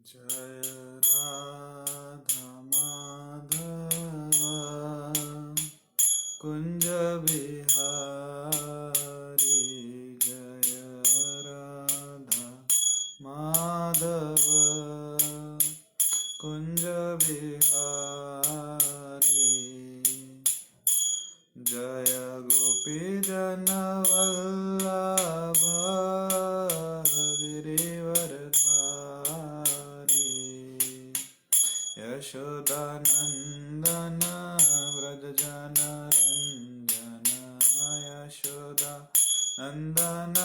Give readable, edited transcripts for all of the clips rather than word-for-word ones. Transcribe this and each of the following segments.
जय राधा माधव कुंज बिहारी जय राधा माधव कुंज बिहारी जय गोपी जन वल्लभ गिरिवरधारी यशोदानंदन व्रज जन रंजन यशोदा नंदन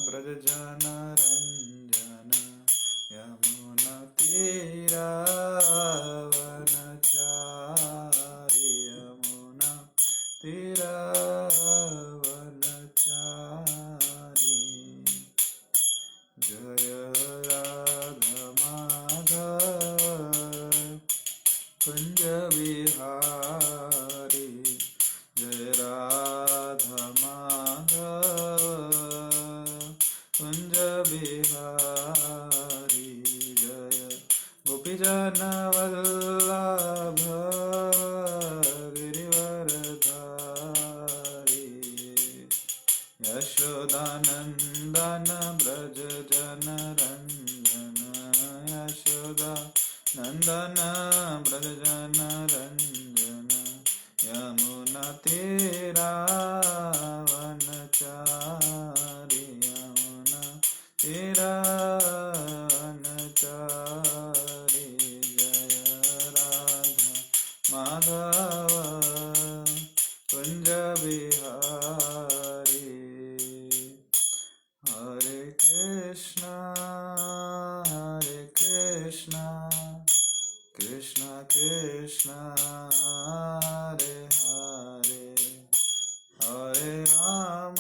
व्रज जन रंजन यमुना तीरावनचारी यमुना तीरावनचारी जय राधा माधव कुंज बिहारी जय राधा माधव कुंज बिहारी जय गोपीजन वल्लभ गिरिवरधारी यशोदानंदन ब्रज जन रंजन यशोदा नंदन ब्रज जन रंजन यमुना तीरावनचारी यमुना तीरावनचारी जय राधा माधव कुंज बिहारी हरे कृष्णा कृष्णा कृष्णा हरे हरे हरे राम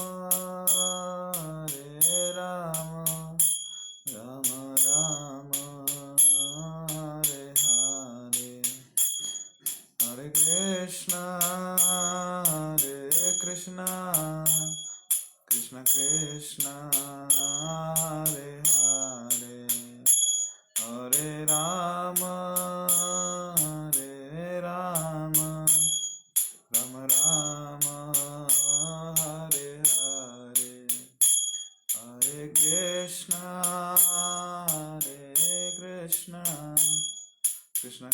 राम राम हरे हरे हरे कृष्णा कृष्णा कृष्णा हरे हरे हरे राम राम राम हरे हरे हरे कृष्णा कृष्णा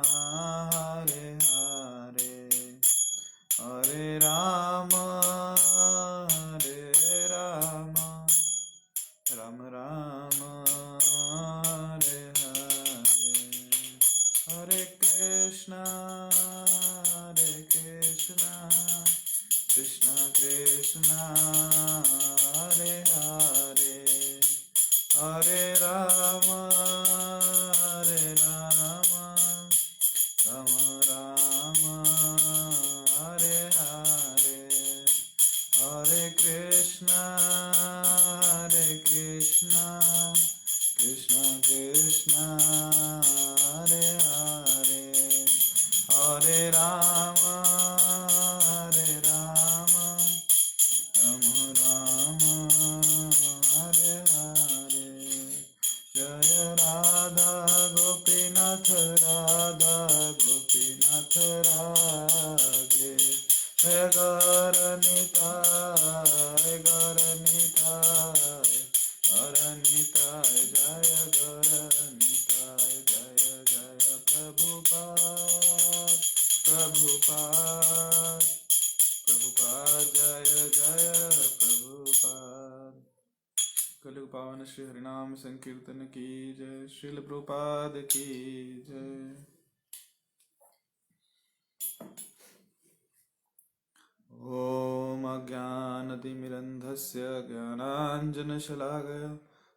हरे हरे हरे राम राम हरे हरे हरे कृष्णा कृष्णा हरे हरे हरे राम राम हरे हरे हरे कृष्णा कृष्णा हरे हरे हरे राम राम हरे हरे जय राधा गोपीनाथ राधे जय गौर निताय जय गौर निताय जय जय प्रभुपाद जय जय प्रभुपाद कलयुग पावन श्री हरिनाम संकीर्तन की जय श्रील प्रभुपाद की जय। ॐ अज्ञानतिमिरन्धस्य ज्ञानाञ्जनशलाकया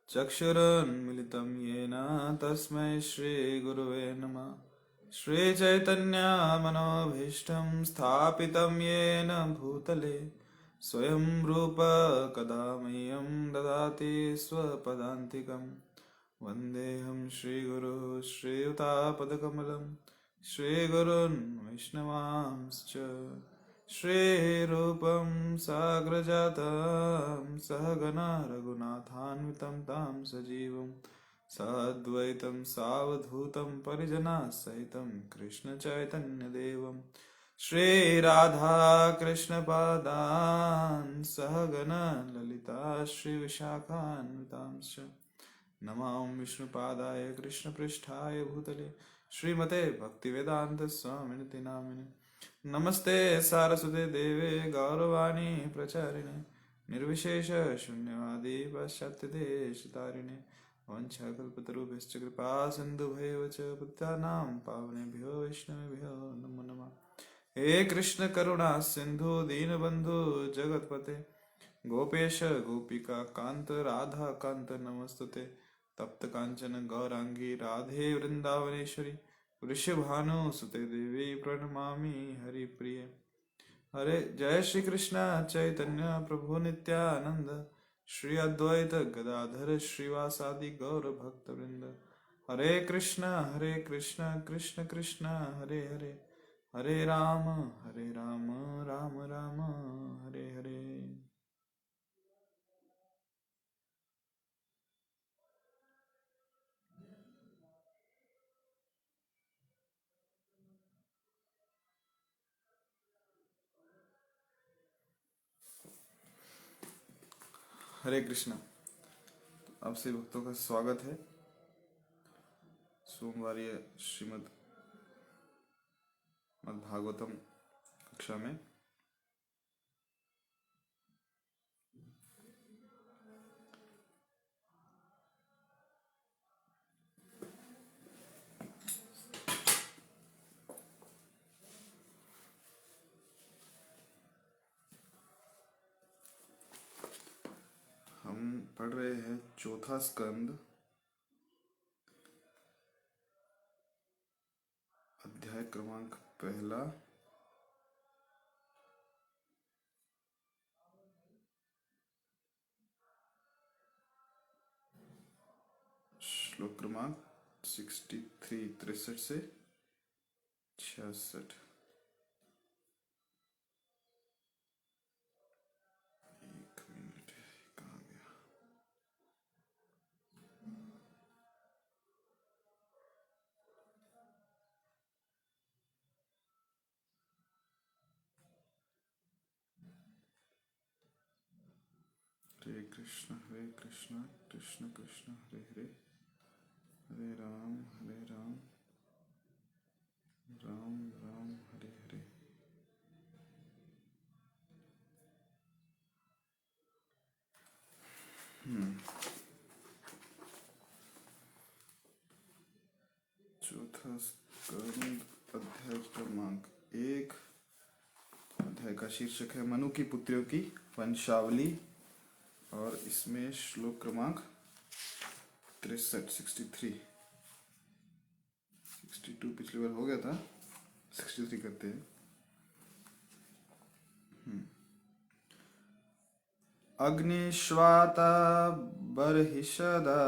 चक्षुरुन्मिलितं येन तस्मै श्रीगुरुवे नमः। श्रीचैतन्यमनोभीष्टं स्थापितं येन भूतले स्वयं रूप कदा मह्यं ददाति स्वपदान्तिकं। वन्देऽहं श्रीगुरुः श्रीयुतापदकमलं श्रीगुरून् वैष्णवांश्च श्रीरूपं साग्रजातं सहगणा रघुनाथान्वितं तं सजीवं साद्वैतं सावधूतं परिजनासहितं कृष्णचैतन्यदेवं श्रीराधाकृष्णपादान् सहगण ललिता श्रीविशाखान्वितांश्च नमां विष्णुपादाय कृष्णपृष्ठाय भूतले श्रीमते भक्तिवेदान्तस्वामिनिति नामिने नमस्ते सारस्वते देवे गौरवाणी प्रचारिणे निर्विशेष शून्यवादी पाश्चात्यदेशतारिणे वंशाकल्पतरुभ्यश्च कृपा सिन्धुभ्येव च पतितानां पावनेभ्यो वैष्णवेभ्यो नमो नमः। हे कृष्ण करुणा सिंधु दीनबंधु जगतपते गोपेश गोपिका कांत राधा कांत नमस्तुते तप्त कांचन गौरांगी राधे वृंदावनेश्वरी वृषभानु सुते देवी प्रणमामि हरिप्रिय। हरे जय श्री कृष्ण चैतन्य प्रभु नित्यानंद श्री अद्वैत गदाधर श्रीवासादि गौर भक्त वृंद। हरे कृष्ण कृष्ण कृष्ण हरे हरे हरे राम राम राम हरे हरे। हरे कृष्ण। आप सभी भक्तों का स्वागत है सोमवारी श्रीमद् भागवतम कक्षा में। हम पढ़ रहे हैं चौथा स्कंद अध्याय क्रमांक पहला श्लोक क्रमांक 63 से 66। एक मिनट, कहाँ गया? हरे कृष्ण कृष्ण कृष्ण हरे हरे हरे राम राम राम हरे हरे। चौथा स्कंद अध्याय क्रमांक 1। अध्याय का शीर्षक है मनु की पुत्रियों की वंशावली और इसमें श्लोक क्रमांक 63 62 पिछली बार हो गया था, 63 करते हैं। अग्निश्वाता बर्हिषदा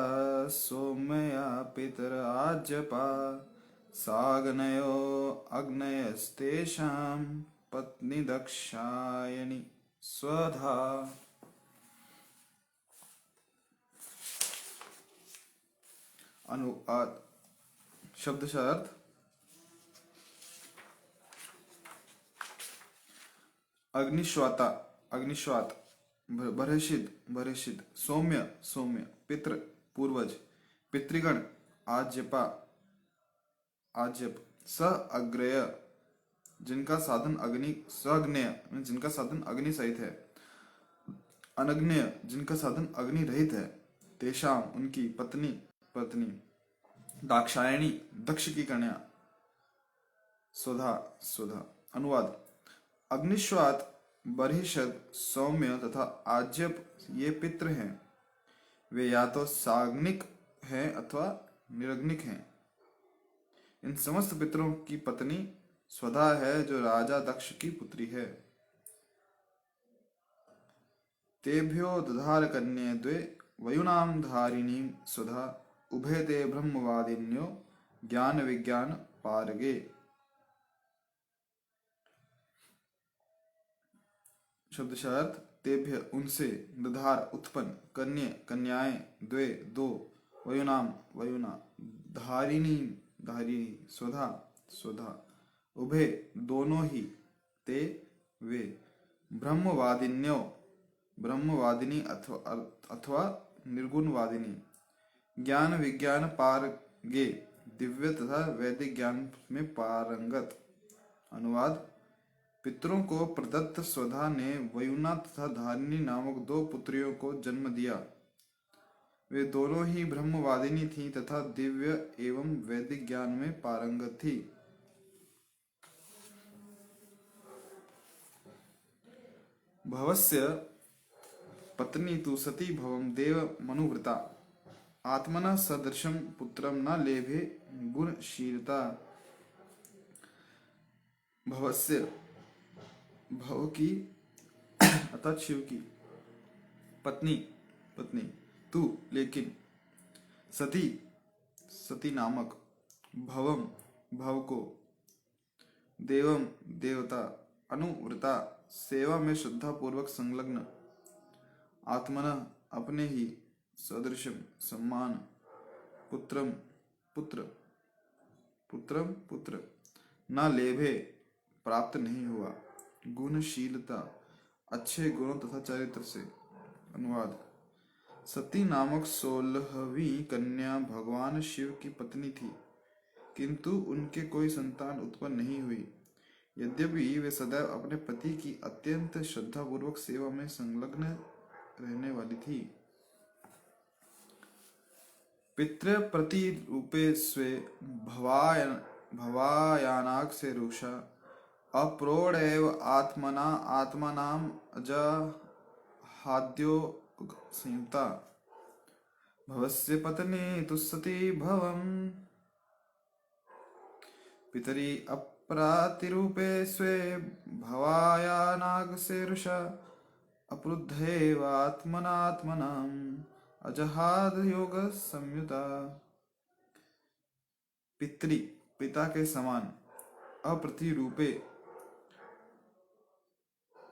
सौम्या पितर आज्यपा साग्नयो अग्नयस्तेषां पत्नी दक्षायणी स्वधा। अनुवाद शब्दशः अर्थ। अग्निश्वाता अग्निश्वात, बर्हिषिद सौम्य पितृ पूर्वज, पितृगण आज्यपा आज्यप, स अग्रय जिनका साधन अग्नि, सग्नेय जिनका साधन अग्नि सहित है, अनग्नेय जिनका साधन अग्नि रहित है, तेषाम उनकी पत्नी दाक्षायणी दक्ष की कन्या, स्वधा। अनुवाद अग्निश्वात बर्हिषद सौम्य तथा आज्यप ये पितृ हैं। वे या तो साग्निक हैं अथवा निरग्निक हैं। इन समस्त पितरों की पत्नी स्वधा है जो राजा दक्ष की पुत्री है। तेभ्यो दधार कन्ये द्वे वयुनाम धारिणीं स्वधा उभे ते ब्रह्मवादिन्यो ज्ञान विज्ञान पारगे। शब्दशार्थ तेभ्य उनसे, दधार उत्पन्न, कन्याएं द्वे दो, वयुनाम वयुना, धारिणी धारिणी, स्वधा स्वधा, उभे दोनों ही, ते वे, ब्रह्मवादिन्यो ब्रह्मवादिनी अथवा निर्गुणवादिनी, ज्ञान विज्ञान पारगे, दिव्य तथा वैदिक ज्ञान में पारंगत। अनुवाद: पितरों को प्रदत्त स्वधा ने वयुना तथा धारिणी नामक दो पुत्रियों को जन्म दिया। वे दोनों ही ब्रह्मवादिनी थीं तथा दिव्य एवं वैदिक ज्ञान में पारंगत थी। भवस्य पत्नी तु सती भवम देव मनुवृता, आत्मना सदृशम पुत्रम न लेभे गुणशीलता। भवस्य, भव की अर्थात शिव की, पत्नी पत्नी, तू लेकिन, सती सती नामक, भवम भव को, देवम देवता, अनुव्रता सेवा में श्रद्धा पूर्वक संलग्न, आत्मना अपने ही, सदृशम सम्मान, पुत्रम पुत्र, पुत्रम पुत्र, न लेभे प्राप्त नहीं हुआ, गुणशीलता अच्छे गुणों तथा चरित्र से। अनुवाद: सती नामक 16वीं कन्या भगवान शिव की पत्नी थी, किंतु उनके कोई संतान उत्पन्न नहीं हुई। यद्यपि वे सदैव अपने पति की अत्यंत श्रद्धापूर्वक सेवा में संलग्न रहने वाली थी। पितृ प्रतिरूपे स्वे भवायानाग से रुषा, अप्रोडेव आत्मना आत्मनाम अजहाद्यो संयुक्ता। भवस्य पत्नी तुस्सती भवम पितरी अप्रातिरूपे स्वे भवायानाग से रुषा, अपरुद्धेव आत्मनात्मनाम अजहाद योग संयुता। पितरी पिता के समान, अप्रतिरूपे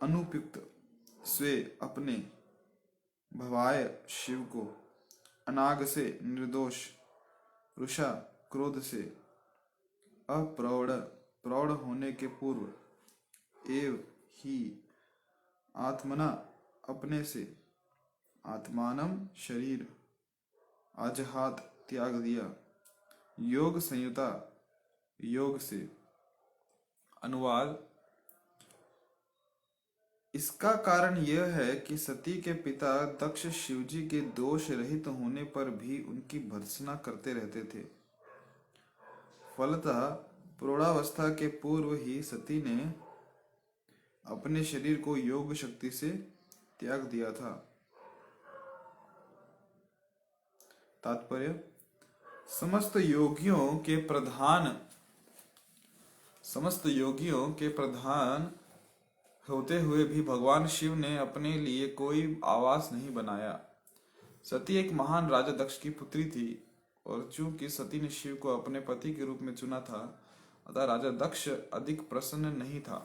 अनुपयुक्त, स्वे अपने, भवाय शिव को, अनाग से निर्दोष, रुषा क्रोध से, अप्रौढ़ प्रौढ़ होने के पूर्व, एव ही आत्मना अपने से, आत्मानम शरीर, अजहात त्याग दिया, योग संयुता योग से। अनुवाद: इसका कारण यह है कि सती के पिता दक्ष शिवजी के दोष रहित होने पर भी उनकी भर्त्सना करते रहते थे। फलतः प्रौढ़ावस्था के पूर्व ही सती ने अपने शरीर को योग शक्ति से त्याग दिया था। तात्पर्य: समस्त योगियों के प्रधान होते हुए भी भगवान शिव ने अपने लिए कोई आवास नहीं बनाया। सती एक महान राजा दक्ष की पुत्री थी, और चूंकि सती ने शिव को अपने पति के रूप में चुना था, अतः राजा दक्ष अधिक प्रसन्न नहीं था।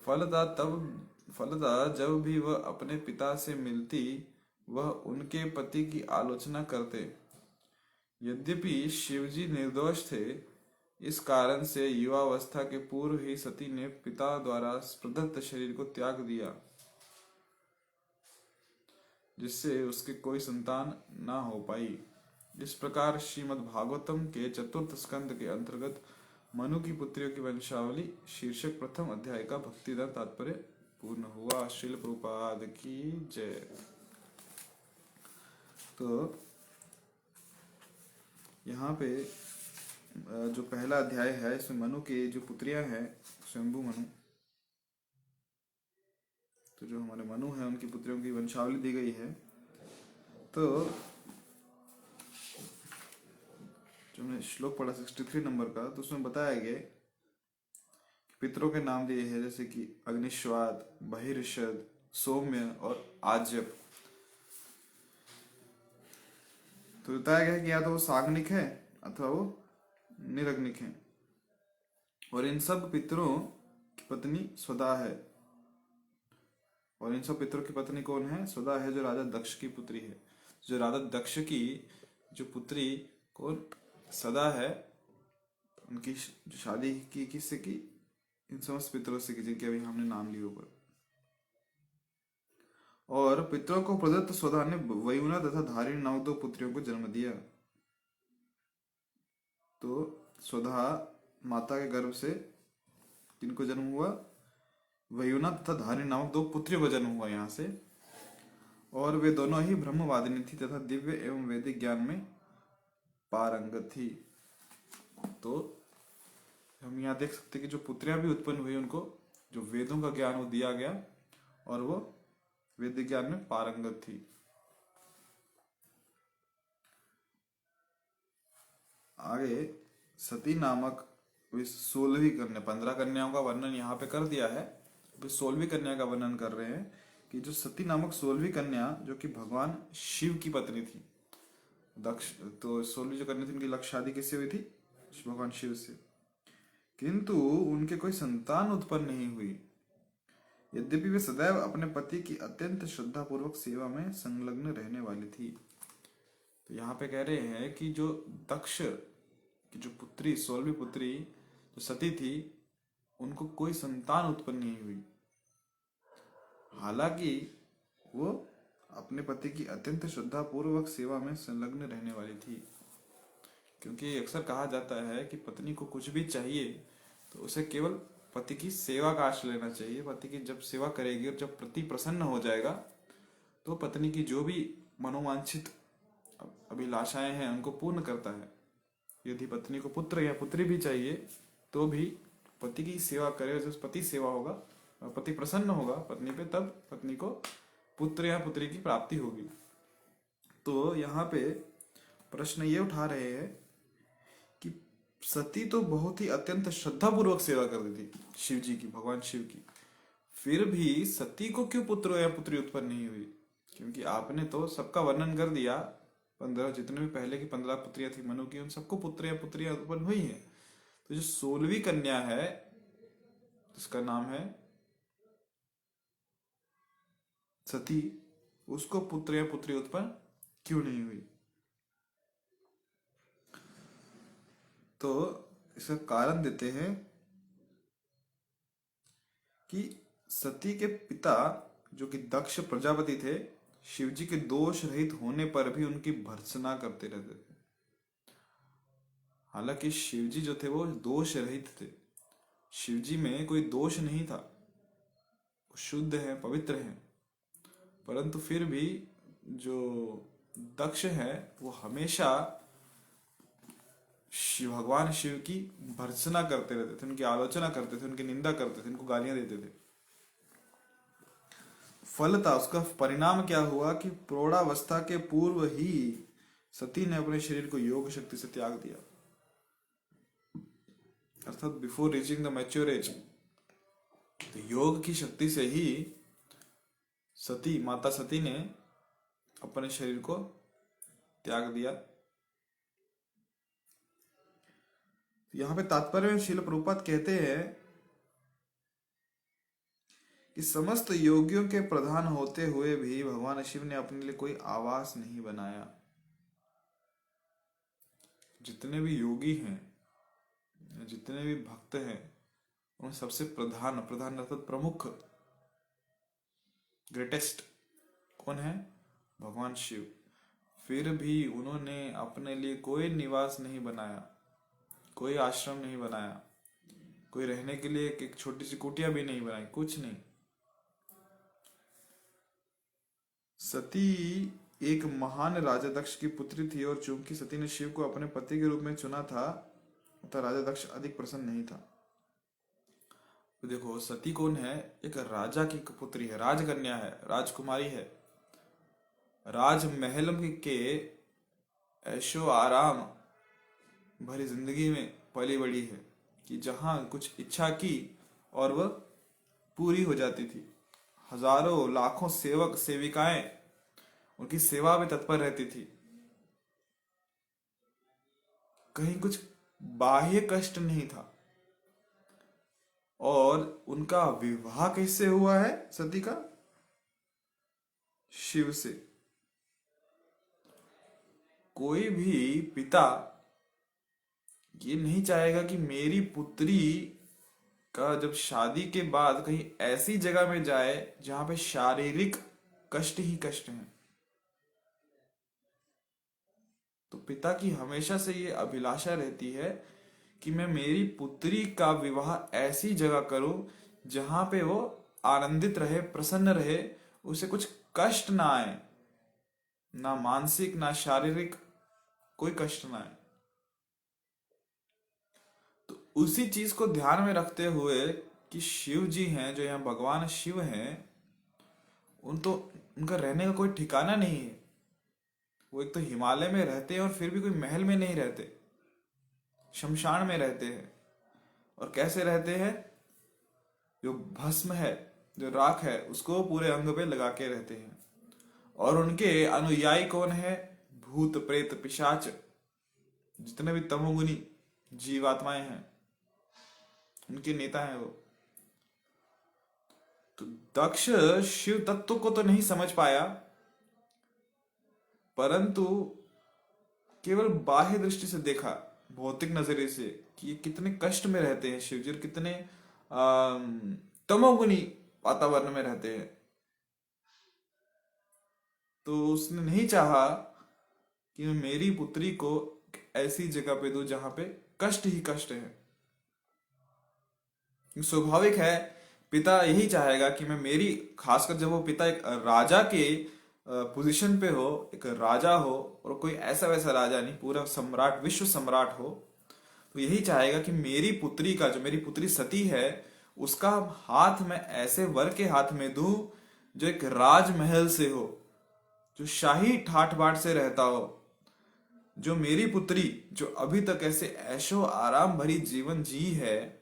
फलतः जब भी वह अपने पिता से मिलती, वह उनके पति की आलोचना करते। यद्यपि शिवजी निर्दोष थे, इस कारण से युवावस्था के पूर्व ही सती ने पिता द्वारा प्रदत्त शरीर को त्याग दिया, जिससे उसके कोई संतान न हो पाई। इस प्रकार श्रीमद् भागवतम के चतुर्थ स्कंद के अंतर्गत मनु की पुत्रियों की वंशावली शीर्षक प्रथम अध्याय का भक्तिदान तात्पर्य पूर्ण हुआ। श्रील प्रभुपाद की जय। तो यहाँ पे जो पहला अध्याय है, इसमें मनु के जो पुत्रियां हैं, स्वयंभू मनु, तो जो हमारे मनु हैं उनकी पुत्रियों की वंशावली दी गई है। तो जो हमने श्लोक पढ़ा 63 नंबर का, तो उसमें बताया गया पितरों के नाम दिए हैं, जैसे कि अग्निश्वाद, बहिर्षद, सौम्य और आज्यप। तो बताया गया कि या तो वो साग्निक है अथवा वो निरग्निक है, और इन सब पितरों की पत्नी स्वदा है। और इन सब पितरों की पत्नी कौन है? स्वदा है, जो राजा दक्ष की पुत्री है। जो राजा दक्ष की जो पुत्री कौन सदा है, उनकी जो शादी की किससे की, इन समस्त पितरों से की, जिनके अभी हमने नाम लिए ऊपर। और पितरों को प्रदत्त स्वधा ने वयुना तथा धारिणी नामक दो पुत्रियों को जन्म दिया। तो स्वधा माता के गर्भ से किनको जन्म हुआ, वयुना तथा धारिणी नामक दो पुत्रियों को जन्म हुआ यहाँ से। और वे दोनों ही ब्रह्मवादिनी थी तथा दिव्य एवं वैदिक ज्ञान में पारंगत थी। तो हम यहाँ देख सकते कि जो पुत्रियां भी उत्पन्न हुई, उनको जो वेदों का ज्ञान वो दिया गया और वो वैदिक ज्ञान में पारंगत थी। आगे सती नामक 16वीं कन्या, 15 कन्याओं का वर्णन यहाँ पे कर दिया है, 16वीं कन्या का वर्णन कर रहे हैं कि जो सती नामक 16वीं कन्या जो कि भगवान शिव की पत्नी थी, दक्ष, तो 16वीं जो कन्या थी उनकी लक्ष्य शादी किससे हुई थी, भगवान शिव से, किंतु उनके कोई संतान उत्पन्न नहीं हुई। यद्यपि वे सदैव अपने पति की अत्यंत श्रद्धा पूर्वक सेवा में संलग्न रहने वाली थी। तो यहाँ पे कह रहे हैं कि जो दक्ष की जो पुत्री, 16वीं पुत्री जो सती थी, उनको कोई संतान उत्पन्न नहीं हुई, हालांकि वो अपने पति की अत्यंत श्रद्धा पूर्वक सेवा में संलग्न रहने वाली थी। क्योंकि अक्सर कहा जाता है कि पत्नी को कुछ भी चाहिए तो उसे केवल पति की सेवा का आश्रय लेना चाहिए। पति की जब सेवा करेगी और जब पति प्रसन्न हो जाएगा तो पत्नी की जो भी मनोवांछित अभिलाषाएं हैं उनको पूर्ण करता है। यदि पत्नी को पुत्र या पुत्री भी चाहिए तो भी पति की सेवा करे, जब पति सेवा होगा और पति प्रसन्न होगा पत्नी पे, तब पत्नी को पुत्र या पुत्री की प्राप्ति होगी। तो यहाँ पे प्रश्न ये उठा रहे हैं कि सती तो बहुत ही अत्यंत श्रद्धा पूर्वक सेवा करती थी शिव जी की, भगवान शिव की, फिर भी सती को क्यों पुत्र या पुत्री उत्पन्न नहीं हुई? क्योंकि आपने तो सबका वर्णन कर दिया, 15 जितने भी पहले की 15 पुत्रियां थी मनु की, उन सबको पुत्र या पुत्रियां उत्पन्न हुई हैं। तो जो 16वीं कन्या है जिसका नाम है सती, उसको पुत्र या पुत्री उत्पन्न क्यों नहीं हुई? तो इसका कारण देते हैं कि सती के पिता जो कि दक्ष प्रजापति थे, शिवजी के दोष रहित होने पर भी उनकी भर्त्सना करते रहते थे। हालांकि शिवजी जो थे वो दोष रहित थे, शिवजी में कोई दोष नहीं था, वो शुद्ध है, पवित्र हैं, परंतु फिर भी जो दक्ष है वो हमेशा भगवान शिव की भर्त्सना करते रहते थे, उनकी आलोचना करते थे, उनकी निंदा करते थे, उनको गालियां देते थे। फलतः उसका परिणाम क्या हुआ कि प्रौढ़ावस्था के पूर्व ही सती ने अपने शरीर को योग शक्ति से त्याग दिया, अर्थात before reaching the mature age. तो योग की शक्ति से ही सती, माता सती ने अपने शरीर को त्याग दिया। यहां पे तात्पर्य में श्रील प्रभुपाद कहते हैं कि समस्त योगियों के प्रधान होते हुए भी भगवान शिव ने अपने लिए कोई आवास नहीं बनाया। जितने भी योगी हैं, जितने भी भक्त हैं, उन सबसे प्रधान अर्थात प्रमुख, ग्रेटेस्ट कौन है? भगवान शिव। फिर भी उन्होंने अपने लिए कोई निवास नहीं बनाया, कोई आश्रम नहीं बनाया, कोई रहने के लिए एक छोटी सी कुटिया भी नहीं बनाई, कुछ नहीं। सती एक महान राजा दक्ष की पुत्री थी और चूंकि सती ने शिव को अपने पति के रूप में चुना था, तो राजा दक्ष अधिक प्रसन्न नहीं था। तो देखो सती कौन है? एक राजा की पुत्री है, राजकन्या है, राजकुमारी है, राजमहल के ऐशो आराम भरी जिंदगी में पली बड़ी है कि जहां कुछ इच्छा की और वह पूरी हो जाती थी। हजारों लाखों सेवक सेविकाएं उनकी सेवा में तत्पर रहती थी। कहीं कुछ बाह्य कष्ट नहीं था। और उनका विवाह कैसे हुआ है सती का? शिव से। कोई भी पिता ये नहीं चाहेगा कि मेरी पुत्री का जब शादी के बाद कहीं ऐसी जगह में जाए जहां पे शारीरिक कष्ट ही कष्ट है। तो पिता की हमेशा से ये अभिलाषा रहती है कि मैं मेरी पुत्री का विवाह ऐसी जगह करूं जहां पे वो आनंदित रहे, प्रसन्न रहे, उसे कुछ कष्ट ना आए, ना मानसिक ना शारीरिक, कोई कष्ट ना आए। तो उसी चीज को ध्यान में रखते हुए कि शिव जी हैं, जो यहाँ भगवान शिव हैं, उन तो उनका रहने का कोई ठिकाना नहीं है। वो एक तो हिमालय में रहते हैं और फिर भी कोई महल में नहीं रहते, शमशान में रहते हैं। और कैसे रहते हैं? जो भस्म है, जो राख है, उसको पूरे अंग पे लगा के रहते हैं। और उनके अनुयायी कौन है? भूत प्रेत पिशाच, जितने भी तमोगुनी जीवात्माएं हैं, उनके नेता हैं वो। तो दक्ष शिव तत्व को तो नहीं समझ पाया, परंतु केवल बाह्य दृष्टि से देखा, भौतिक नजरिए से, कि ये कितने कष्ट में रहते हैं शिवजी, और कितने तमोगुनी वातावरण में रहते हैं। तो उसने नहीं चाहा कि मैं मेरी पुत्री को ऐसी जगह पे दूं जहां पे कष्ट ही कष्ट है। स्वाभाविक है, पिता यही चाहेगा कि मैं मेरी, खासकर जब वो पिता एक राजा के पोजीशन पे हो, एक राजा हो, और कोई ऐसा वैसा राजा नहीं, पूरा सम्राट, विश्व सम्राट हो, तो यही चाहेगा कि मेरी पुत्री का, जो मेरी पुत्री सती है, उसका हाथ मैं ऐसे वर के हाथ में दूं जो एक राजमहल से हो, जो शाही ठाठ बाट से रहता हो। जो मेरी पुत्री, जो अभी तक ऐसे ऐशो आराम भरी जीवन जी है,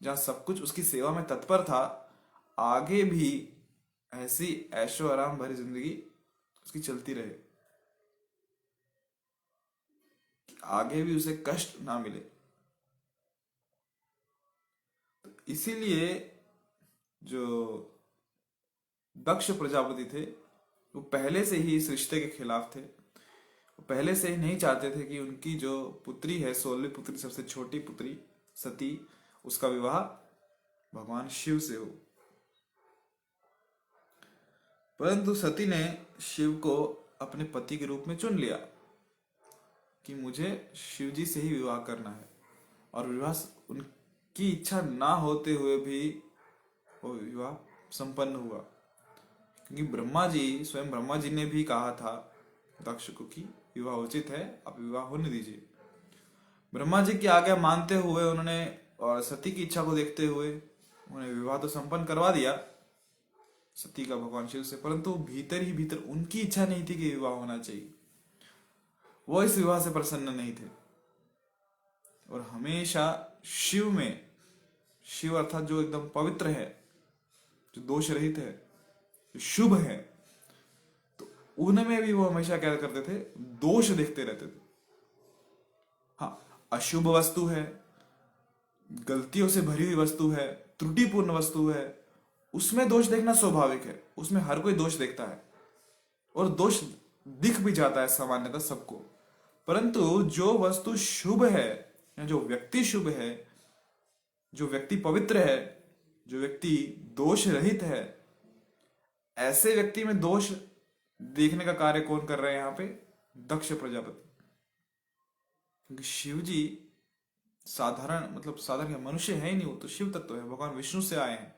जहां सब कुछ उसकी सेवा में तत्पर था, आगे भी ऐसी ऐशो आराम भरी जिंदगी उसकी चलती रहे, कि आगे भी उसे कष्ट ना मिले। तो इसीलिए जो दक्ष प्रजापति थे, वो पहले से ही इस रिश्ते के खिलाफ थे। वो पहले से ही नहीं चाहते थे कि उनकी जो पुत्री है, 16वीं पुत्री, सबसे छोटी पुत्री सती, उसका विवाह भगवान शिव से हो। परंतु सती ने शिव को अपने पति के रूप में चुन लिया कि मुझे शिव जी से ही विवाह करना है। और विवाह उनकी इच्छा ना होते हुए भी वो विवाह संपन्न हुआ, क्योंकि ब्रह्मा जी, स्वयं ब्रह्मा जी ने भी कहा था दक्ष को कि विवाह उचित है, आप विवाह होने दीजिए। ब्रह्मा जी की आज्ञा मानते हुए उन्होंने, और सती की इच्छा को देखते हुए उन्होंने विवाह तो संपन्न करवा दिया सती का भगवान शिव से, परंतु भीतर ही भीतर उनकी इच्छा नहीं थी कि विवाह होना चाहिए। वो इस विवाह से प्रसन्न नहीं थे। और हमेशा शिव में, शिव अर्थात जो एकदम पवित्र है, जो दोष रहित है, जो शुभ है, तो उनमें भी वो हमेशा क्या करते थे? दोष देखते रहते थे। हाँ, अशुभ वस्तु है, गलतियों से भरी हुई वस्तु है, त्रुटिपूर्ण वस्तु है, उसमें दोष देखना स्वाभाविक है, उसमें हर कोई दोष देखता है, और दोष दिख भी जाता है सामान्यतः सबको। परंतु जो वस्तु शुभ है, या जो व्यक्ति शुभ है, जो व्यक्ति पवित्र है, जो व्यक्ति दोष रहित है, ऐसे व्यक्ति में दोष देखने का कार्य कौन कर रहे हैं यहाँ पे? दक्ष प्रजापति। क्योंकि शिव जी साधारण, मतलब साधारण क्या, मनुष्य है ही नहीं, वो तो शिव तत्व है, भगवान विष्णु से आए हैं,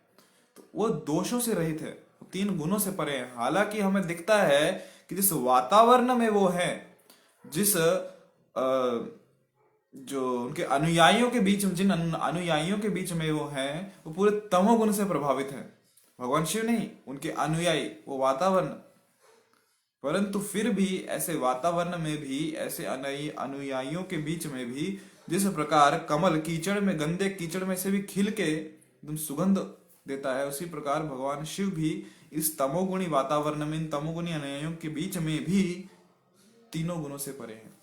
तो वो दोषों से रहित है, वो 3 गुणों से परे हैं। हालांकि हमें दिखता है कि जिस वातावरण में वो है, जिस जो उनके अनुयायियों के बीच, जिन अनुयायियों के बीच में वो हैं, वो पूरे तमोगुण से प्रभावित है। भगवान शिव नहीं, उनके अनुयायी, वो वातावरण। परंतु फिर भी ऐसे वातावरण में भी, ऐसे अनुयायियों के बीच में भी, जिस प्रकार कमल कीचड़ में, गंदे कीचड़ में से भी खिल के एकदम सुगंध देता है, उसी प्रकार भगवान शिव भी इस तमोगुणी वातावरण में, इन तमोगुणी अनुयायियों के बीच में भी 3 गुणों से परे हैं।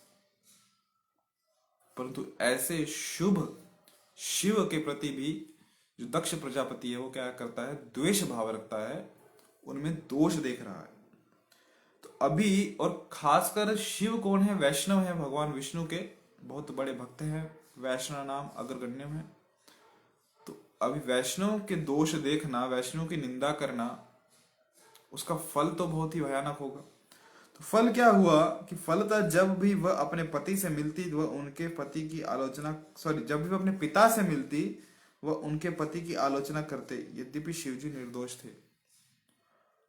परंतु ऐसे शुभ शिव के प्रति भी जो दक्ष प्रजापति है, वो क्या करता है? द्वेष भाव रखता है, उनमें दोष देख रहा है। तो अभी और खासकर शिव कौन है? वैष्णव है, भगवान विष्णु के बहुत बड़े भक्त हैं, वैष्णव नाम अग्रगण्य है। तो अभी वैष्णव के दोष देखना, वैष्णव की निंदा करना, उसका फल तो बहुत ही भयानक होगा। तो फल क्या हुआ कि फलतः जब भी वह अपने पति से मिलती वह उनके पति की आलोचना, सॉरी, जब भी वह अपने पिता से मिलती वह उनके पति की आलोचना करते, यद्यपि शिवजी निर्दोष थे।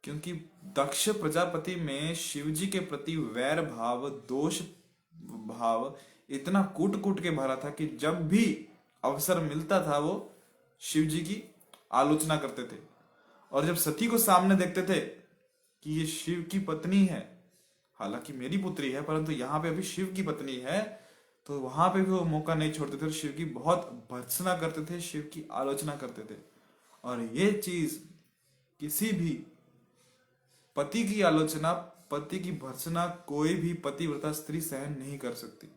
क्योंकि दक्ष प्रजापति में शिवजी के प्रति वैर भाव, दोष भाव इतना कूट कूट के भरा था कि जब भी अवसर मिलता था वो शिवजी की आलोचना करते थे। और जब सती को सामने देखते थे कि ये शिव की पत्नी है, हालांकि मेरी पुत्री है परंतु यहाँ पे अभी शिव की पत्नी है, तो वहां पे भी वो मौका नहीं छोड़ते थे और शिव की बहुत भर्त्सना करते थे, शिव की आलोचना करते थे। और ये चीज किसी भी पति की आलोचना, पति की भर्त्सना कोई भी पतिव्रता स्त्री सहन नहीं कर सकती।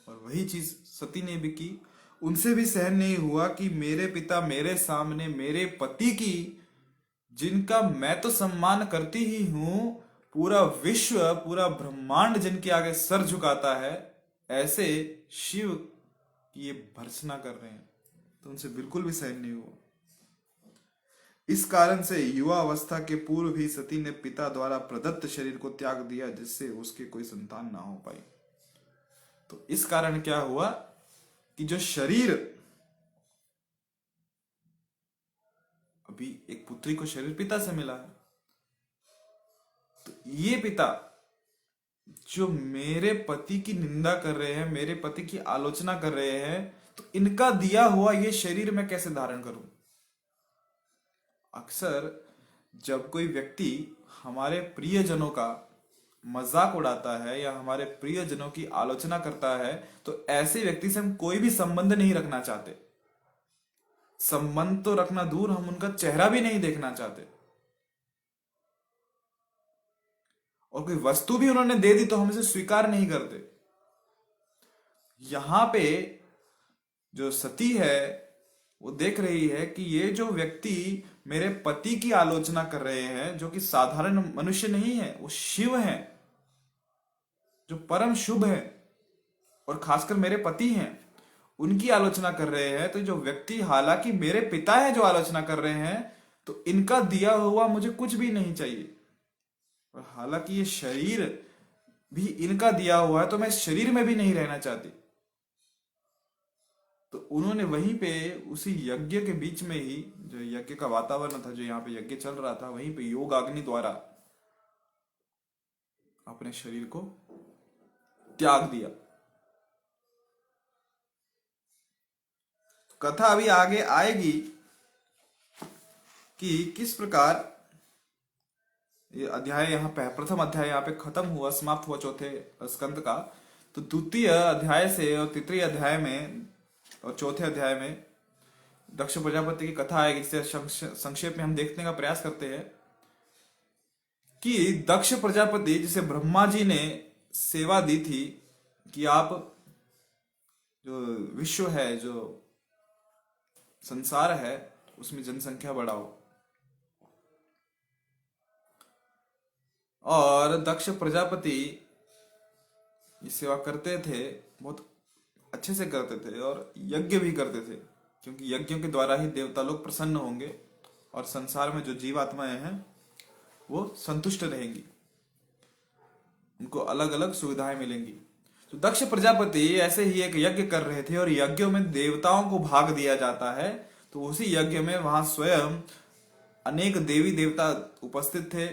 और वही चीज सती ने भी की। उनसे भी सहन नहीं हुआ कि मेरे पिता मेरे सामने मेरे पति की, जिनका मैं तो सम्मान करती ही हूं, पूरा विश्व पूरा ब्रह्मांड जिनके आगे सर झुकाता है, ऐसे शिव की ये भर्त्सना कर रहे हैं। तो उनसे बिल्कुल भी सहन नहीं हुआ। इस कारण से युवा अवस्था के पूर्व ही सती ने पिता द्वारा प्रदत्त शरीर को त्याग दिया, जिससे उसके कोई संतान ना हो पाई। तो इस कारण क्या हुआ कि जो शरीर, अभी एक पुत्री को शरीर पिता से मिला है, तो ये पिता जो मेरे पति की निंदा कर रहे हैं, मेरे पति की आलोचना कर रहे हैं, तो इनका दिया हुआ ये शरीर मैं कैसे धारण करूं? अक्सर जब कोई व्यक्ति हमारे प्रियजनों का मजाक उड़ाता है या हमारे प्रियजनों की आलोचना करता है, तो ऐसे व्यक्ति से हम कोई भी संबंध नहीं रखना चाहते। संबंध तो रखना दूर, हम उनका चेहरा भी नहीं देखना चाहते। और कोई वस्तु भी उन्होंने दे दी तो हम इसे स्वीकार नहीं करते। यहां पे जो सती है वो देख रही है कि ये जो व्यक्ति मेरे पति की आलोचना कर रहे हैं, जो कि साधारण मनुष्य नहीं है, वो शिव हैं, जो परम शुभ है और खासकर मेरे पति हैं, उनकी आलोचना कर रहे हैं। तो जो व्यक्ति हालांकि मेरे पिता है जो आलोचना कर रहे हैं, तो इनका दिया हुआ मुझे कुछ भी नहीं चाहिए। और हालांकि ये शरीर भी इनका दिया हुआ है, तो मैं इस शरीर में भी नहीं रहना चाहती। तो उन्होंने वहीं पे उसी यज्ञ के बीच में ही, जो यज्ञ का वातावरण था, जो यहाँ पे यज्ञ चल रहा था, वहीं पे योग अग्नि द्वारा अपने शरीर को त्याग दिया। कथा अभी आगे आएगी कि किस प्रकार ये अध्याय यहाँ पे, प्रथम अध्याय यहाँ पे खत्म हुआ, समाप्त हुआ चौथे स्कंद का। तो द्वितीय अध्याय से और तृतीय अध्याय में और चौथे अध्याय में दक्ष प्रजापति की कथा आएगी, जिसे संक्षेप में हम देखने का प्रयास करते हैं कि दक्ष प्रजापति, जिसे ब्रह्मा जी ने सेवा दी थी कि आप जो विश्व है, जो संसार है, उसमें जनसंख्या बढ़ाओ, और दक्ष प्रजापति ये सेवा करते थे, बहुत अच्छे से करते थे और यज्ञ भी करते थे, क्योंकि यज्ञों के द्वारा ही देवता लोग प्रसन्न होंगे और संसार में जो जीवात्माएं हैं वो संतुष्ट रहेंगी, उनको अलग अलग सुविधाएं मिलेंगी। तो दक्ष प्रजापति ऐसे ही एक यज्ञ कर रहे थे और यज्ञों में देवताओं को भाग दिया जाता है। तो उसी यज्ञ में वहां स्वयं अनेक देवी देवता उपस्थित थे,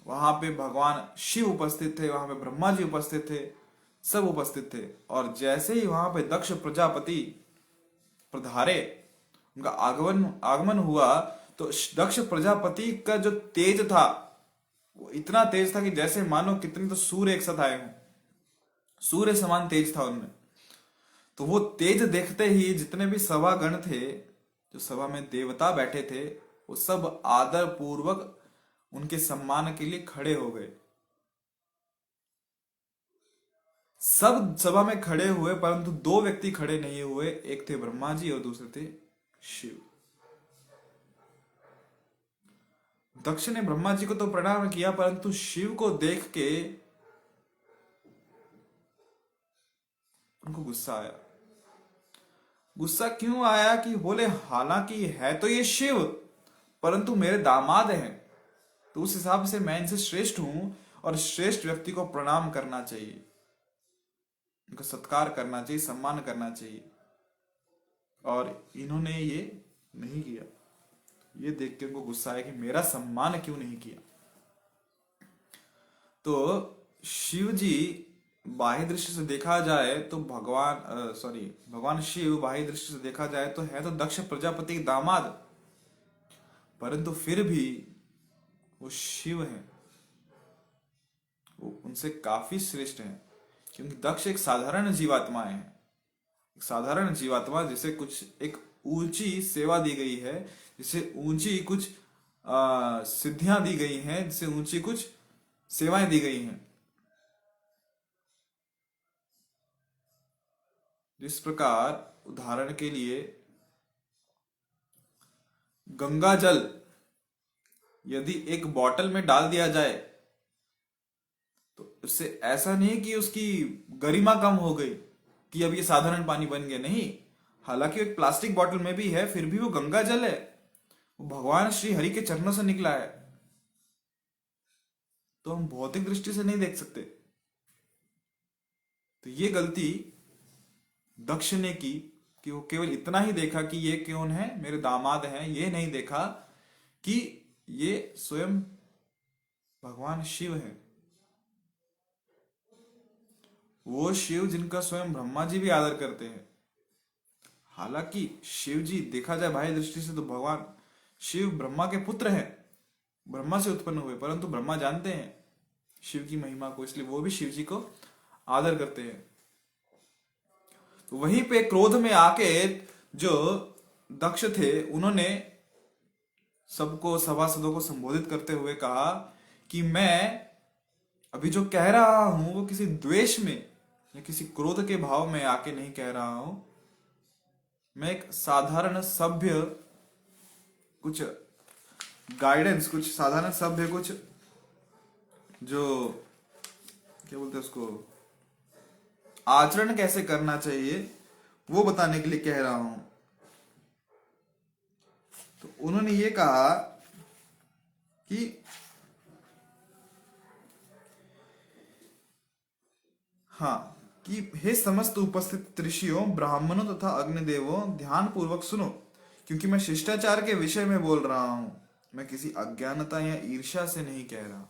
वहां पे भगवान शिव उपस्थित थे, वहां पे ब्रह्मा जी उपस्थित थे, सब उपस्थित थे। और जैसे ही वहां पे दक्ष प्रजापति पधारे, उनका आगमन हुआ, तो दक्ष प्रजापति का जो तेज था वो इतना तेज था कि जैसे मानो कितने तो सूर्य एक साथ आए हों, सूर्य समान तेज था उनमें। तो वो तेज देखते ही जितने भी सभागण थे, जो सभा में देवता बैठे थे, वो सब आदर पूर्वक उनके सम्मान के लिए खड़े हो गए। सब सभा में खड़े हुए, परंतु दो व्यक्ति खड़े नहीं हुए, एक थे ब्रह्मा जी और दूसरे थे शिव। दक्ष ने ब्रह्मा जी को तो प्रणाम किया, परंतु शिव को देख के उनको गुस्सा आया। गुस्सा क्यों आया कि बोले हालांकि है तो ये शिव, परंतु मेरे दामाद हैं, तो उस हिसाब से मैं इनसे श्रेष्ठ हूं और श्रेष्ठ व्यक्ति को प्रणाम करना चाहिए, उनका सत्कार करना चाहिए, सम्मान करना चाहिए। और इन्होंने ये नहीं किया। ये देख के उनको गुस्सा आया कि मेरा सम्मान क्यों नहीं किया। तो शिव जी बाह्य दृष्टि से देखा जाए तो भगवान शिव बाह्य दृष्टि से देखा जाए तो है तो दक्ष प्रजापति के दामाद, परंतु फिर भी वो शिव है, वो उनसे काफी श्रेष्ठ है, क्योंकि दक्ष एक साधारण जीवात्मा है, एक साधारण जीवात्मा जिसे कुछ एक ऊंची सेवा दी गई है, जिसे ऊंची कुछ सिद्धियां दी गई हैं, जिसे ऊंची कुछ सेवाएं दी गई हैं। जिस प्रकार उदाहरण के लिए गंगा जल यदि एक बोतल में डाल दिया जाए तो उससे ऐसा नहीं कि उसकी गरिमा कम हो गई कि अब ये साधारण पानी बन गया, नहीं। हालांकि एक प्लास्टिक बोतल में भी है, फिर भी वो गंगा जल है, वो भगवान श्री हरि के चरणों से निकला है। तो हम भौतिक दृष्टि से नहीं देख सकते। तो ये गलती दक्ष ने की कि वो केवल इतना ही देखा कि ये कौन है, मेरे दामाद हैं, ये नहीं देखा कि ये स्वयं भगवान शिव है, वो शिव जिनका स्वयं ब्रह्मा जी भी आदर करते हैं। हालांकि शिव जी देखा जाए बाह्य दृष्टि से तो भगवान शिव ब्रह्मा के पुत्र हैं, ब्रह्मा से उत्पन्न हुए, परंतु ब्रह्मा जानते हैं शिव की महिमा को, इसलिए वो भी शिव जी को आदर करते हैं। तो वहीं पे क्रोध में आके जो दक्ष थे उन्होंने सबको, सभासदों को संबोधित करते हुए कहा कि मैं अभी जो कह रहा हूं वो किसी द्वेष में या किसी क्रोध के भाव में आके नहीं कह रहा हूं। मैं एक साधारण सभ्य कुछ गाइडेंस, कुछ साधारण सभ्य, कुछ जो क्या बोलते हैं उसको, आचरण कैसे करना चाहिए वो बताने के लिए कह रहा हूं। तो उन्होंने ये कहा कि हाँ, कि हे समस्त उपस्थित ऋषियों, ब्राह्मणों तथा अग्निदेवों, ध्यान पूर्वक सुनो, क्योंकि मैं शिष्टाचार के विषय में बोल रहा हूं, मैं किसी अज्ञानता या ईर्ष्या से नहीं कह रहा।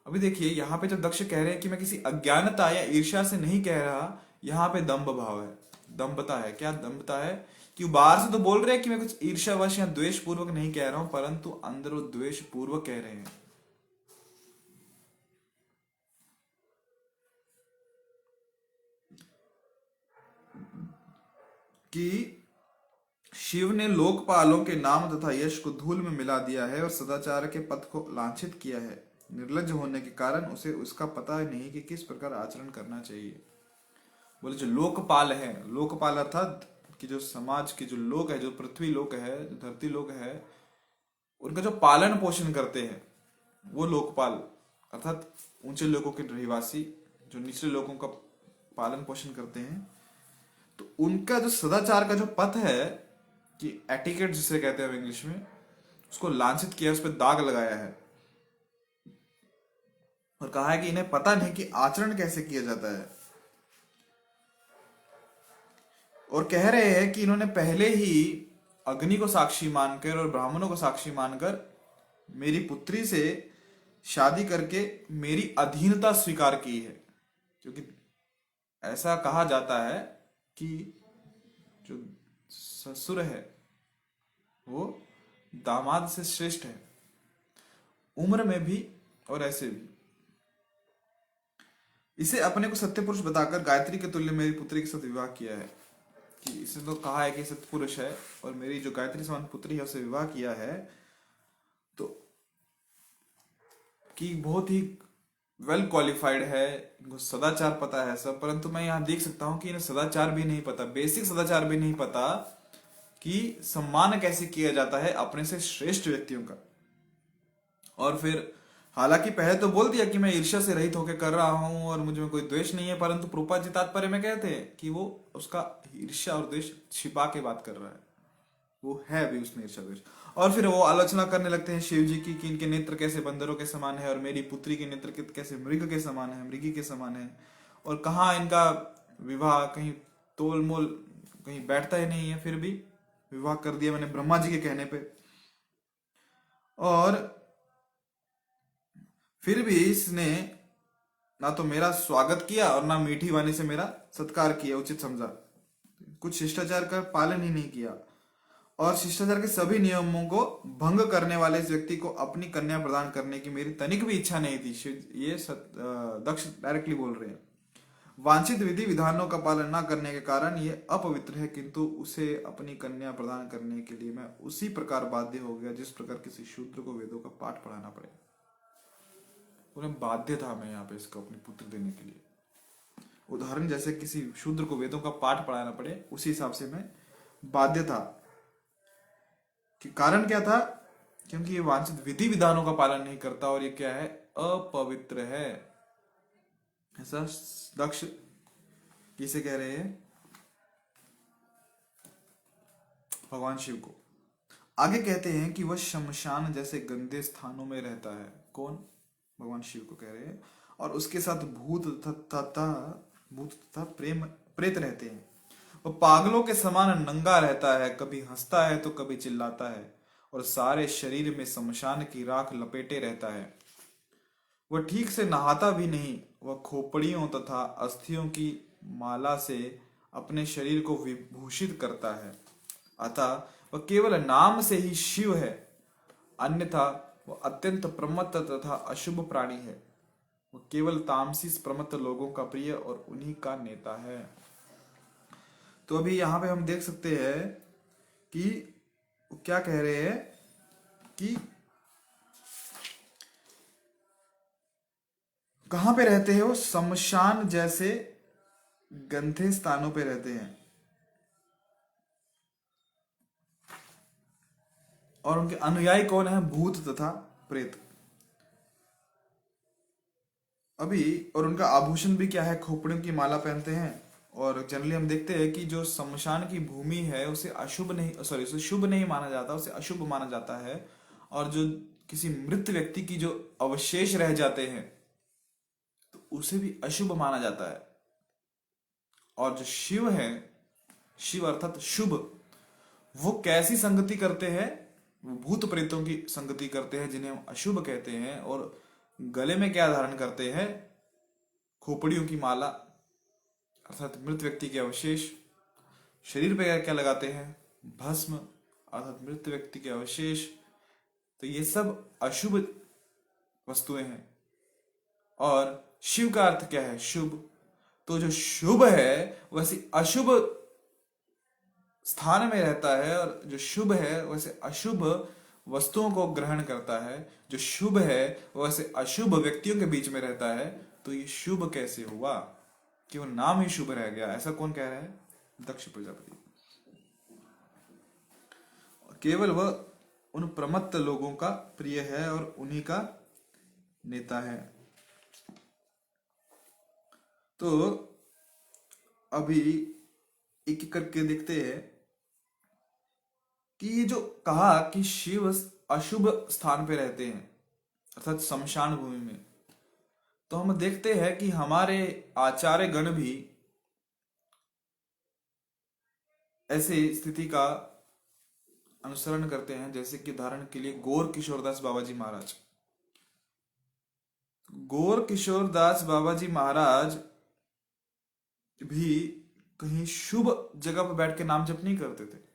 अभी देखिए यहाँ पे जब दक्ष कह रहे हैं कि मैं किसी अज्ञानता या ईर्ष्या से नहीं कह रहा, यहाँ पे दंभ भाव है, दंभता है। क्या दंभता है कि बाहर से तो बोल रहे हैं कि मैं कुछ ईर्ष्यावश या द्वेष पूर्वक नहीं कह रहा हूं, परंतु अंदर वो द्वेष पूर्वक कह रहे हैं। कि शिव ने लोकपालों के नाम तथा यश को धूल में मिला दिया है और सदाचार के पथ को लांछित किया है। निर्लज्ज होने के कारण उसे उसका पता नहीं कि किस प्रकार आचरण करना चाहिए। बोले जो लोकपाल है, लोकपाल अर्थात कि जो समाज के जो लोग है, जो पृथ्वी लोक है, जो धरती लोक है, उनका जो पालन पोषण करते हैं वो लोकपाल अर्थात ऊंचे लोगों के रहवासी जो निचले लोगों का पालन पोषण करते हैं। तो उनका जो सदाचार का जो पथ है, कि एटिकेट जिसे कहते हैं इंग्लिश में, उसको लांछित किया, उस पर दाग लगाया है और कहा है कि इन्हें पता नहीं कि आचरण कैसे किया जाता है। और कह रहे हैं कि इन्होंने पहले ही अग्नि को साक्षी मानकर और ब्राह्मणों को साक्षी मानकर मेरी पुत्री से शादी करके मेरी अधीनता स्वीकार की है, क्योंकि ऐसा कहा जाता है कि जो ससुर है वो दामाद से श्रेष्ठ है, उम्र में भी और ऐसे भी। इसे अपने को सत्य पुरुष बताकर गायत्री के तुल्य मेरी पुत्री के साथ विवाह किया है। कि इसे तो कहा है कि सत्य पुरुष है और मेरी जो गायत्री समान पुत्री है उससे विवाह किया है, तो कि बहुत ही वेल क्वालिफाइड है, इनको सदाचार पता है सब। परंतु मैं यहाँ देख सकता हूँ कि इन्हें सदाचार भी नहीं पता, बेसिक सदाचार भी नहीं पता कि सम्मान कैसे किया जाता है अपने से श्रेष्ठ व्यक्तियों का। और फिर हालांकि पहले तो बोल दिया कि मैं ईर्ष्या से रहित होकर कर रहा हूं और मुझ में कोई द्वेष नहीं है, परंतु प्रभुपाद जी तात्पर्य में कहते हैं कि वो उसका ईर्ष्या और द्वेष छिपा के बात कर रहा है, वो है भी उसमें ईर्ष्या द्वेष। और फिर वो आलोचना करने लगते हैं शिव जी की कि इनके नेत्र कैसे बंदरों के समान है और मेरी पुत्री के नेत्र कैसे मृग के समान है, मृगी के समान है, और कहाँ इनका विवाह कहीं तोल मोल कहीं बैठता ही नहीं है, फिर भी विवाह कर दिया मैंने ब्रह्मा जी के कहने पे। और फिर भी इसने ना तो मेरा स्वागत किया और ना मीठी वाणी से मेरा सत्कार किया, उचित समझा, कुछ शिष्टाचार का पालन ही नहीं किया। और शिष्टाचार के सभी नियमों को भंग करने वाले इस व्यक्ति को अपनी कन्या प्रदान करने की मेरी तनिक भी इच्छा नहीं थी। ये दक्ष डायरेक्टली बोल रहे हैं। वांछित विधि विधानों का पालन न करने के कारण ये अपवित्र है, किंतु उसे अपनी कन्या प्रदान करने के लिए मैं उसी प्रकार बाध्य हो गया जिस प्रकार किसी शूद्र को वेदों का पाठ पढ़ाना पड़े। उन्हें बाध्य था मैं यहाँ पे इसको अपनी पुत्र देने के लिए। उदाहरण जैसे किसी शूद्र को वेदों का पाठ पढ़ाना पड़े, उसी हिसाब से मैं बाध्य था। कि कारण क्या था? क्योंकि ये वांछित विधि विधानों का पालन नहीं करता और ये क्या है? अपवित्र है। ऐसा दक्ष किसे कह रहे हैं? भगवान शिव को। आगे कहते हैं कि वह शमशान जैसे गंदे स्थानों में रहता है। कौन? भगवान शिव को कह रहे हैं। और उसके साथ भूत तथा प्रेत रहते हैं। वह पागलों के समान नंगा रहता है, कभी हंसता है तो कभी चिल्लाता है, और सारे शरीर में शमशान की राख लपेटे रहता है। वह ठीक से नहाता भी नहीं। वह खोपड़ियों तथा अस्थियों की माला से अपने शरीर को विभूषित करता है। अतः वह केवल नाम से ही शिव है, अन्यथा वह अत्यंत प्रमत्त तथा अशुभ प्राणी है। वह केवल तामसी प्रमत्त लोगों का प्रिय और उन्हीं का नेता है। तो अभी यहाँ पे हम देख सकते हैं कि क्या कह रहे हैं कि कहां पे रहते हैं? वो शमशान जैसे गंदे स्थानों पे रहते हैं, और उनके अनुयायी कौन है? भूत तथा प्रेत। अभी और उनका आभूषण भी क्या है? खोपड़ियों की माला पहनते हैं। और जनरली हम देखते हैं कि जो शमशान की भूमि है उसे अशुभ नहीं, सॉरी, उसे शुभ नहीं माना जाता, उसे अशुभ माना जाता है। और जो किसी मृत व्यक्ति की जो अवशेष रह जाते हैं तो उसे भी अशुभ माना जाता है। और जो शिव है, शिव अर्थात शुभ, वो कैसी संगति करते हैं? वो भूत प्रेतों की संगति करते हैं जिन्हें हम अशुभ कहते हैं। और गले में क्या धारण करते हैं? खोपड़ियों की माला अर्थात मृत व्यक्ति के अवशेष। शरीर पे क्या लगाते हैं? भस्म अर्थात मृत व्यक्ति के अवशेष। तो ये सब अशुभ वस्तुएं हैं। और शिव का अर्थ क्या है? शुभ। तो जो शुभ है वैसे अशुभ स्थान में रहता है, और जो शुभ है वैसे अशुभ वस्तुओं को ग्रहण करता है। जो शुभ है वैसे अशुभ व्यक्तियों के बीच में रहता है। तो ये शुभ कैसे हुआ? केवल नाम ही शुभ रह गया। ऐसा कौन कह रहा है? दक्ष प्रजापति। केवल वह उन प्रमत्त लोगों का प्रिय है और उन्हीं का नेता है। तो अभी एक एक करके देखते हैं कि ये जो कहा कि शिव अशुभ स्थान पे रहते हैं अर्थात शमशान भूमि में, तो हम देखते हैं कि हमारे आचार्य गण भी ऐसे स्थिति का अनुसरण करते हैं। जैसे कि उदाहरण के लिए गौर किशोरदास बाबा जी महाराज। गौर किशोरदास बाबा जी महाराज भी कहीं शुभ जगह पर बैठ के नाम जप नहीं करते थे।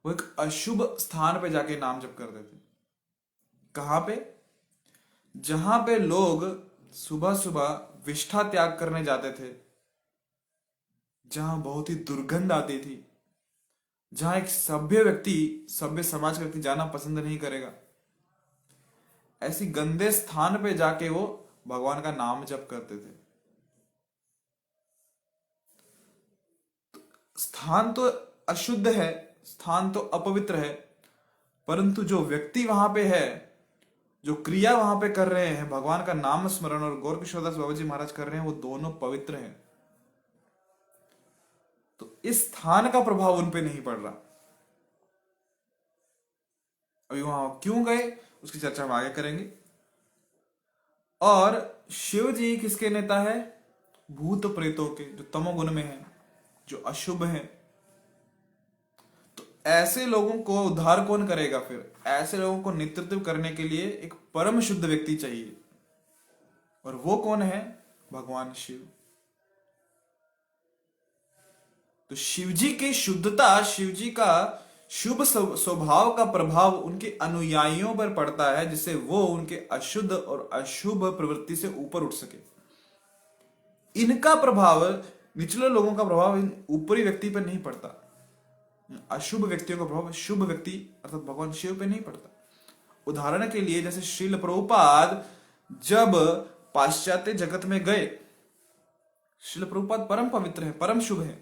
वो एक अशुभ स्थान पे जाके नाम जप करते थे। कहां पे? जहां पे लोग सुबह सुबह विष्ठा त्याग करने जाते थे, जहां बहुत ही दुर्गंध आती थी, जहां एक सभ्य व्यक्ति, सभ्य समाज का व्यक्ति जाना पसंद नहीं करेगा, ऐसी गंदे स्थान पे जाके वो भगवान का नाम जप करते थे। स्थान तो अशुद्ध है, स्थान तो अपवित्र है, परंतु जो व्यक्ति वहां पे है जो क्रिया वहां पे कर रहे हैं, भगवान का नाम स्मरण और गौर किशोरदास बाबा जी महाराज कर रहे हैं, वो दोनों पवित्र हैं। तो इस स्थान का प्रभाव उन पे नहीं पड़ रहा। अभी वहां क्यों गए उसकी चर्चा हम आगे करेंगे। और शिव जी किसके नेता है? भूत प्रेतों के, जो तमोगुण में हैं, जो अशुभ हैं। तो ऐसे लोगों को उद्धार कौन करेगा? फिर ऐसे लोगों को नेतृत्व करने के लिए एक परम शुद्ध व्यक्ति चाहिए, और वो कौन है? भगवान शिव। तो शिव जी की शुद्धता, शिव जी का शुभ स्वभाव का प्रभाव उनके अनुयायियों पर पड़ता है, जिससे वो उनके अशुद्ध और अशुभ प्रवृत्ति से ऊपर उठ सके। इनका प्रभाव, निचले लोगों का प्रभाव इन ऊपरी व्यक्ति पर नहीं पड़ता। अशुभ व्यक्तियों का प्रभाव शुभ व्यक्ति अर्थात भगवान शिव पे नहीं पड़ता। उदाहरण के लिए जैसे श्रील प्रभुपाद जब पाश्चात्य जगत में गए, श्रील प्रभुपाद परम पवित्र है, परम शुभ है,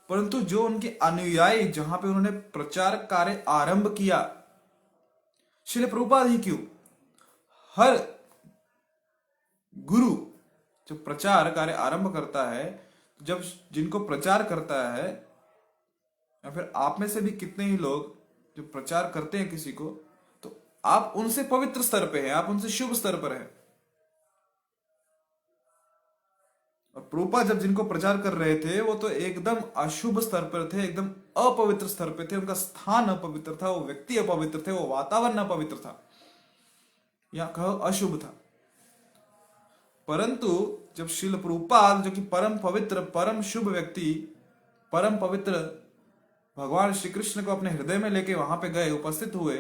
परंतु जो उनके अनुयायी, जहां पे उन्होंने प्रचार कार्य आरंभ किया, श्रील प्रभुपाद ही क्यों, हर गुरु जब प्रचार कार्य आरंभ करता है, जब जिनको प्रचार करता है, या फिर आप में से भी कितने ही लोग जो प्रचार करते हैं किसी को, तो आप उनसे पवित्र स्तर पे हैं, आप उनसे शुभ स्तर पर हैं। और प्रभुपाद जब जिनको प्रचार कर रहे थे, वो तो एकदम अशुभ स्तर पर थे, एकदम अपवित्र स्तर पे थे, उनका स्थान अपवित्र था, वो व्यक्ति अपवित्र थे, वो वातावरण अपवित्र था, या कहो अशुभ था। परंतु जब श्रील प्रभुपाद, जो कि परम पवित्र, परम शुभ व्यक्ति, परम पवित्र भगवान श्री कृष्ण को अपने हृदय में लेके वहां पे गए, उपस्थित हुए,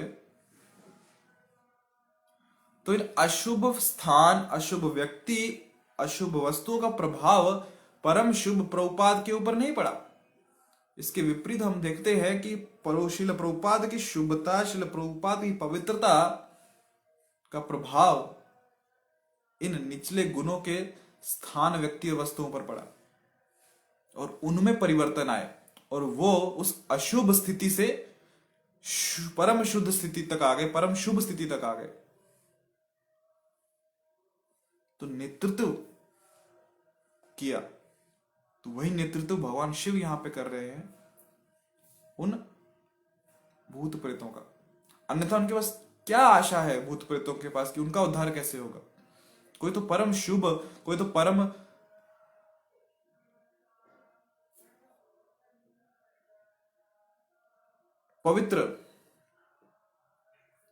तो इन अशुभ स्थान, अशुभ व्यक्ति, अशुभ वस्तुओं का प्रभाव परम शुभ प्रभुपाद के ऊपर नहीं पड़ा। इसके विपरीत हम देखते हैं कि श्रील प्रभुपाद की शुभता, श्रील प्रभुपाद की पवित्रता का प्रभाव इन निचले गुणों के स्थान, व्यक्ति और वस्तुओं पर पड़ा, और उनमें परिवर्तन आए, और वो उस अशुभ स्थिति से परम शुद्ध स्थिति तक आ गए, परम शुभ स्थिति तक आ गए। तो नेतृत्व किया, तो वही नेतृत्व भगवान शिव यहां पे कर रहे हैं उन भूत प्रेतों का। अन्यथा उनके पास क्या आशा है भूत प्रेतों के पास कि उनका उद्धार कैसे होगा? कोई तो परम शुभ, कोई तो परम पवित्र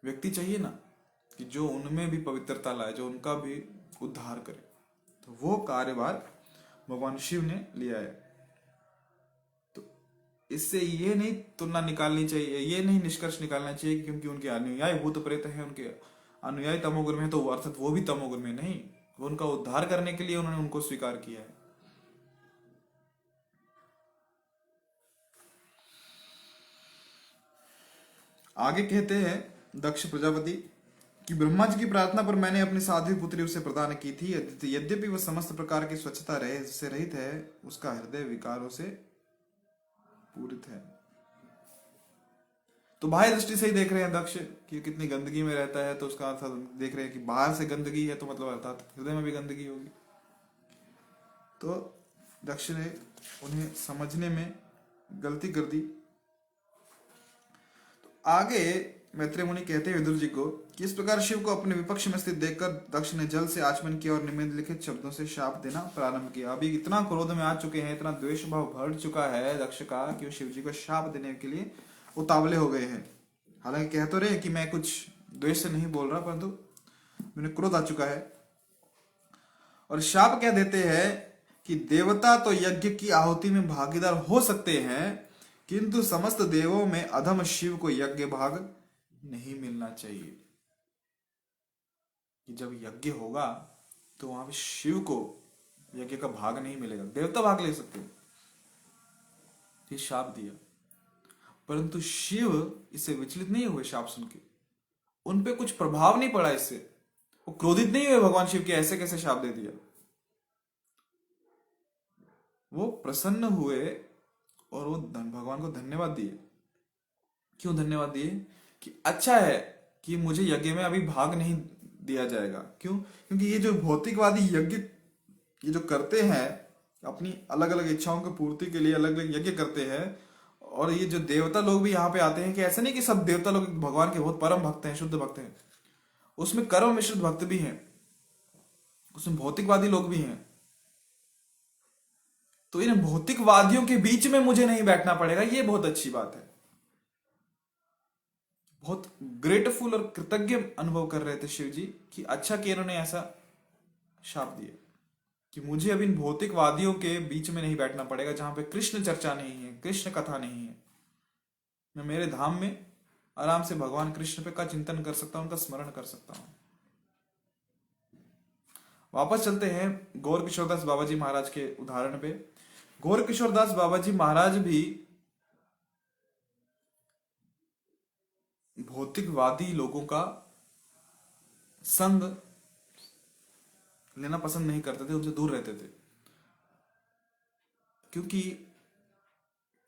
व्यक्ति चाहिए ना, कि जो उनमें भी पवित्रता लाए, जो उनका भी उद्धार करे। तो वो कार्यभार भगवान शिव ने लिया है। तो इससे ये नहीं तुलना निकालनी चाहिए, ये नहीं निष्कर्ष निकालना चाहिए क्योंकि उनके अनुयायी भूत प्रेत हैं, उनके अनुयायी तमोगुण में, तो अर्थात वो भी तमोगुण में नहीं, वो उनका उद्धार करने के लिए उन्होंने उनको स्वीकार किया है। आगे कहते हैं दक्ष प्रजापति कि ब्रह्मा जी की प्रार्थना पर मैंने अपनी साध्वी पुत्री उसे प्रदान की थी, यद्यपि वह समस्त प्रकार की स्वच्छता रहे से रहित है, उसका हृदय विकारों से पूरित है। तो बाह्य दृष्टि से ही देख रहे हैं दक्ष कि कितनी गंदगी में रहता है, तो उसका अर्थ देख रहे हैं कि बाहर से गंदगी है, तो मतलब अर्थात हृदय में भी गंदगी होगी। तो दक्ष ने उन्हें समझने में गलती कर दी। तो आगे मैत्रेय मुनि कहते हैं विदुर जी को कि इस प्रकार शिव को अपने विपक्ष में स्थित देखकर दक्ष ने जल से आचमन किया और निम्नलिखित शब्दों से शाप देना प्रारंभ किया। अभी इतना क्रोध में आ चुके हैं, इतना द्वेष भाव भर चुका है दक्ष का कि वो शिव जी को शाप देने के लिए उतावले हो गए हैं। हालांकि कह तो रहे कि मैं कुछ द्वेष से नहीं बोल रहा, परंतु मैंने क्रोध आ चुका है। और शाप क्या देते हैं कि देवता तो यज्ञ की आहुति में भागीदार हो सकते हैं, किंतु समस्त देवों में अधम शिव को यज्ञ भाग नहीं मिलना चाहिए। कि जब यज्ञ होगा तो वहां पे शिव को यज्ञ का भाग नहीं मिलेगा, देवता भाग ले सकते हैं। ये शाप दिया, परंतु शिव इससे विचलित नहीं हुए। शाप सुन के उन पे कुछ प्रभाव नहीं पड़ा, इससे वो क्रोधित नहीं हुए भगवान शिव के ऐसे कैसे शाप दे दिया। वो प्रसन्न हुए और वो भगवान को धन्यवाद दिए। क्यों धन्यवाद दिए? कि अच्छा है कि मुझे यज्ञ में अभी भाग नहीं दिया जाएगा। क्यों? क्योंकि ये जो भौतिकवादी यज्ञ ये जो करते हैं, अपनी अलग अलग इच्छाओं की पूर्ति के लिए अलग अलग यज्ञ करते हैं, और ये जो देवता लोग भी यहाँ पे आते हैं, कि ऐसा नहीं कि सब देवता लोग भगवान के बहुत परम भक्त हैं, शुद्ध भक्त हैं, उसमें कर्म मिश्रित भक्त भी हैं, उसमें भौतिकवादी लोग भी हैं। तो इन भौतिकवादियों के बीच में मुझे नहीं बैठना पड़ेगा, ये बहुत अच्छी बात है। बहुत ग्रेटफुल और कृतज्ञ अनुभव कर रहे थे शिव जी कि अच्छा कि इन्होंने ऐसा शाप दिया कि मुझे अब इन भौतिकवादियों के बीच में नहीं बैठना पड़ेगा, जहां पे कृष्ण चर्चा नहीं है, कृष्ण कथा नहीं है। मैं मेरे धाम में आराम से भगवान कृष्ण पे का चिंतन कर सकता हूं, उनका स्मरण कर सकता हूं। वापस चलते हैं गौर किशोरदास बाबा जी महाराज के उदाहरण पे। गौर किशोरदास बाबा जी महाराज भी भौतिकवादी लोगों का संग लेना पसंद नहीं करते थे, उनसे दूर रहते थे, क्योंकि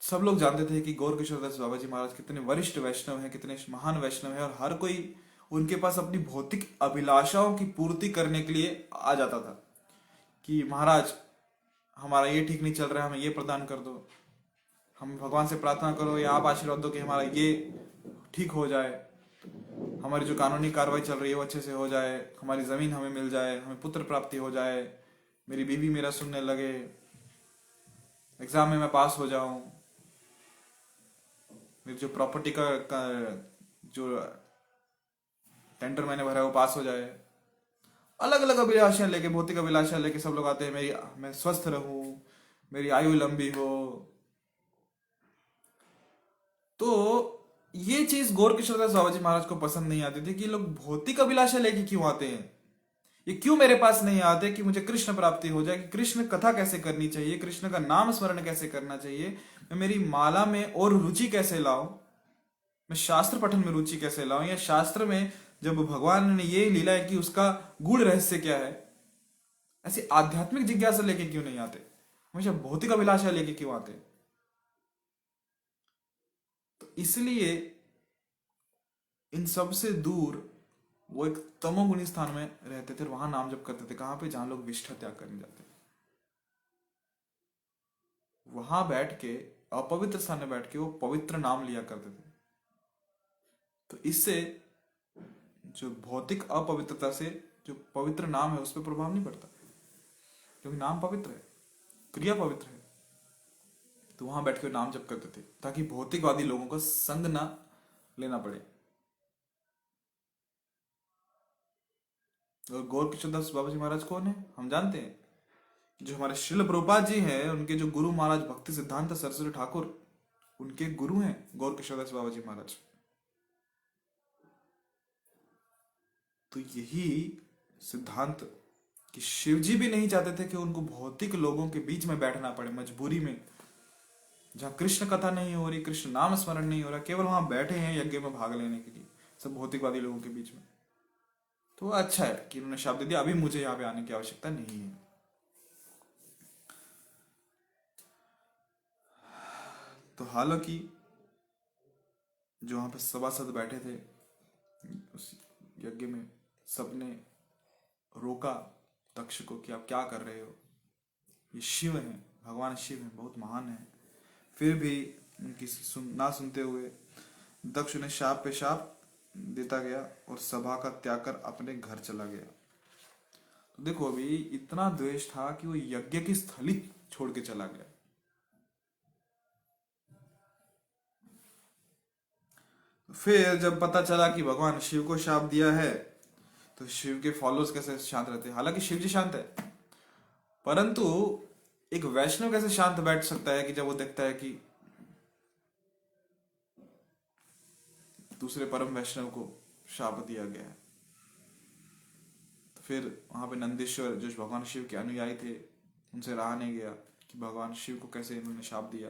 सब लोग जानते थे कि गौर किशोरदास बाबा जी महाराज कितने वरिष्ठ वैष्णव हैं, कितने महान वैष्णव हैं, और हर कोई उनके पास अपनी भौतिक अभिलाषाओं की पूर्ति करने के लिए आ जाता था कि महाराज हमारा ये ठीक नहीं चल रहा है, हमें ये प्रदान कर दो, हम भगवान से प्रार्थना करो या आप आशीर्वाद दो कि हमारा ये ठीक हो जाए, हमारी जो कानूनी कार्रवाई चल रही है वो अच्छे से हो जाए, हमारी जमीन हमें मिल जाए, हमें पुत्र प्राप्ति हो जाए, मेरी बीवी मेरा सुनने लगे, एग्जाम में मैं पास हो जाऊं, मेरी जो प्रॉपर्टी का जो टेंडर मैंने भरा है वो पास हो जाए। अलग अलग अभिलाषाएं लेके, भौतिक अभिलाषाएं लेके सब लोग आते हैं, मैं स्वस्थ रहूं, मेरी आयु लंबी हो। तो ये चीज गौर किशोरदास बाबा जी महाराज को पसंद नहीं आती थी कि लोग भौतिक अभिलाषा लेके क्यों आते हैं, ये क्यों मेरे पास नहीं आते कि मुझे कृष्ण प्राप्ति हो जाए, कि कृष्ण कथा कैसे करनी चाहिए, कृष्ण का नाम स्मरण कैसे करना चाहिए, मैं मेरी माला में और रुचि कैसे लाऊं, मैं शास्त्र पठन में रुचि कैसे लाऊं, या शास्त्र में जब भगवान ने ये लीला है कि उसका गूढ़ रहस्य क्या है, ऐसी आध्यात्मिक जिज्ञासा लेके क्यों नहीं आते, हमेशा भौतिक अभिलाषा लेके क्यों आते। तो इसलिए इन सब से दूर वो एक तमोगुणी स्थान में रहते थे और वहां नाम जप करते थे। कहां पे? जहां लोग विष्ठा त्याग करने जाते, वहां बैठ के, अपवित्र स्थान में बैठ के वो पवित्र नाम लिया करते थे। तो इससे जो भौतिक अपवित्रता से जो पवित्र नाम है उस पर प्रभाव नहीं पड़ता, क्योंकि नाम पवित्र है, क्रिया पवित्र है। तो वहां बैठ के नाम जप करते थे ताकि भौतिकवादी लोगों का संग ना लेना पड़े। और गौर किशोरदास बाबा जी महाराज कौन है? हम जानते हैं, जो हमारे श्रील प्रभुपाद जी हैं, उनके जो गुरु महाराज भक्ति सिद्धांत सरस्वती ठाकुर, उनके गुरु हैं गौर किशोरदास बाबा जी महाराज। तो यही सिद्धांत कि शिव जी भी नहीं चाहते थे कि उनको भौतिक लोगों के बीच में बैठना पड़े, मजबूरी में, जहां कृष्ण कथा नहीं हो रही, कृष्ण नाम स्मरण नहीं हो रहा, केवल वहां बैठे हैं यज्ञ में भाग लेने के लिए सब भौतिकवादी लोगों के बीच में। तो अच्छा है कि उन्होंने शाप दे दिया, अभी मुझे यहाँ पे आने की आवश्यकता नहीं है। तो हालांकि जो वहां पे सभासद बैठे थे उस यज्ञ में, सबने रोका दक्ष को कि आप क्या कर रहे हो, ये शिव हैं, भगवान शिव हैं, बहुत महान हैं। फिर भी उनकी ना सुनते हुए दक्ष ने शाप पे शाप देता गया और सभा का त्याग कर अपने घर चला गया। तो देखो, अभी इतना द्वेष था कि वो यज्ञ की स्थली छोड़ के चला गया। फिर जब पता चला कि भगवान शिव को शाप दिया है, तो शिव के फॉलोअर्स कैसे शांत रहते हैं? हालांकि शिव जी शांत है, परंतु एक वैष्णव कैसे शांत बैठ सकता है कि जब वो देखता है कि दूसरे परम वैष्णव को शाप दिया गया है। तो फिर वहां पे नंदीश्वर, जो भगवान शिव के अनुयायी थे, उनसे रहा नहीं गया कि भगवान शिव को कैसे इन्होंने शाप दिया।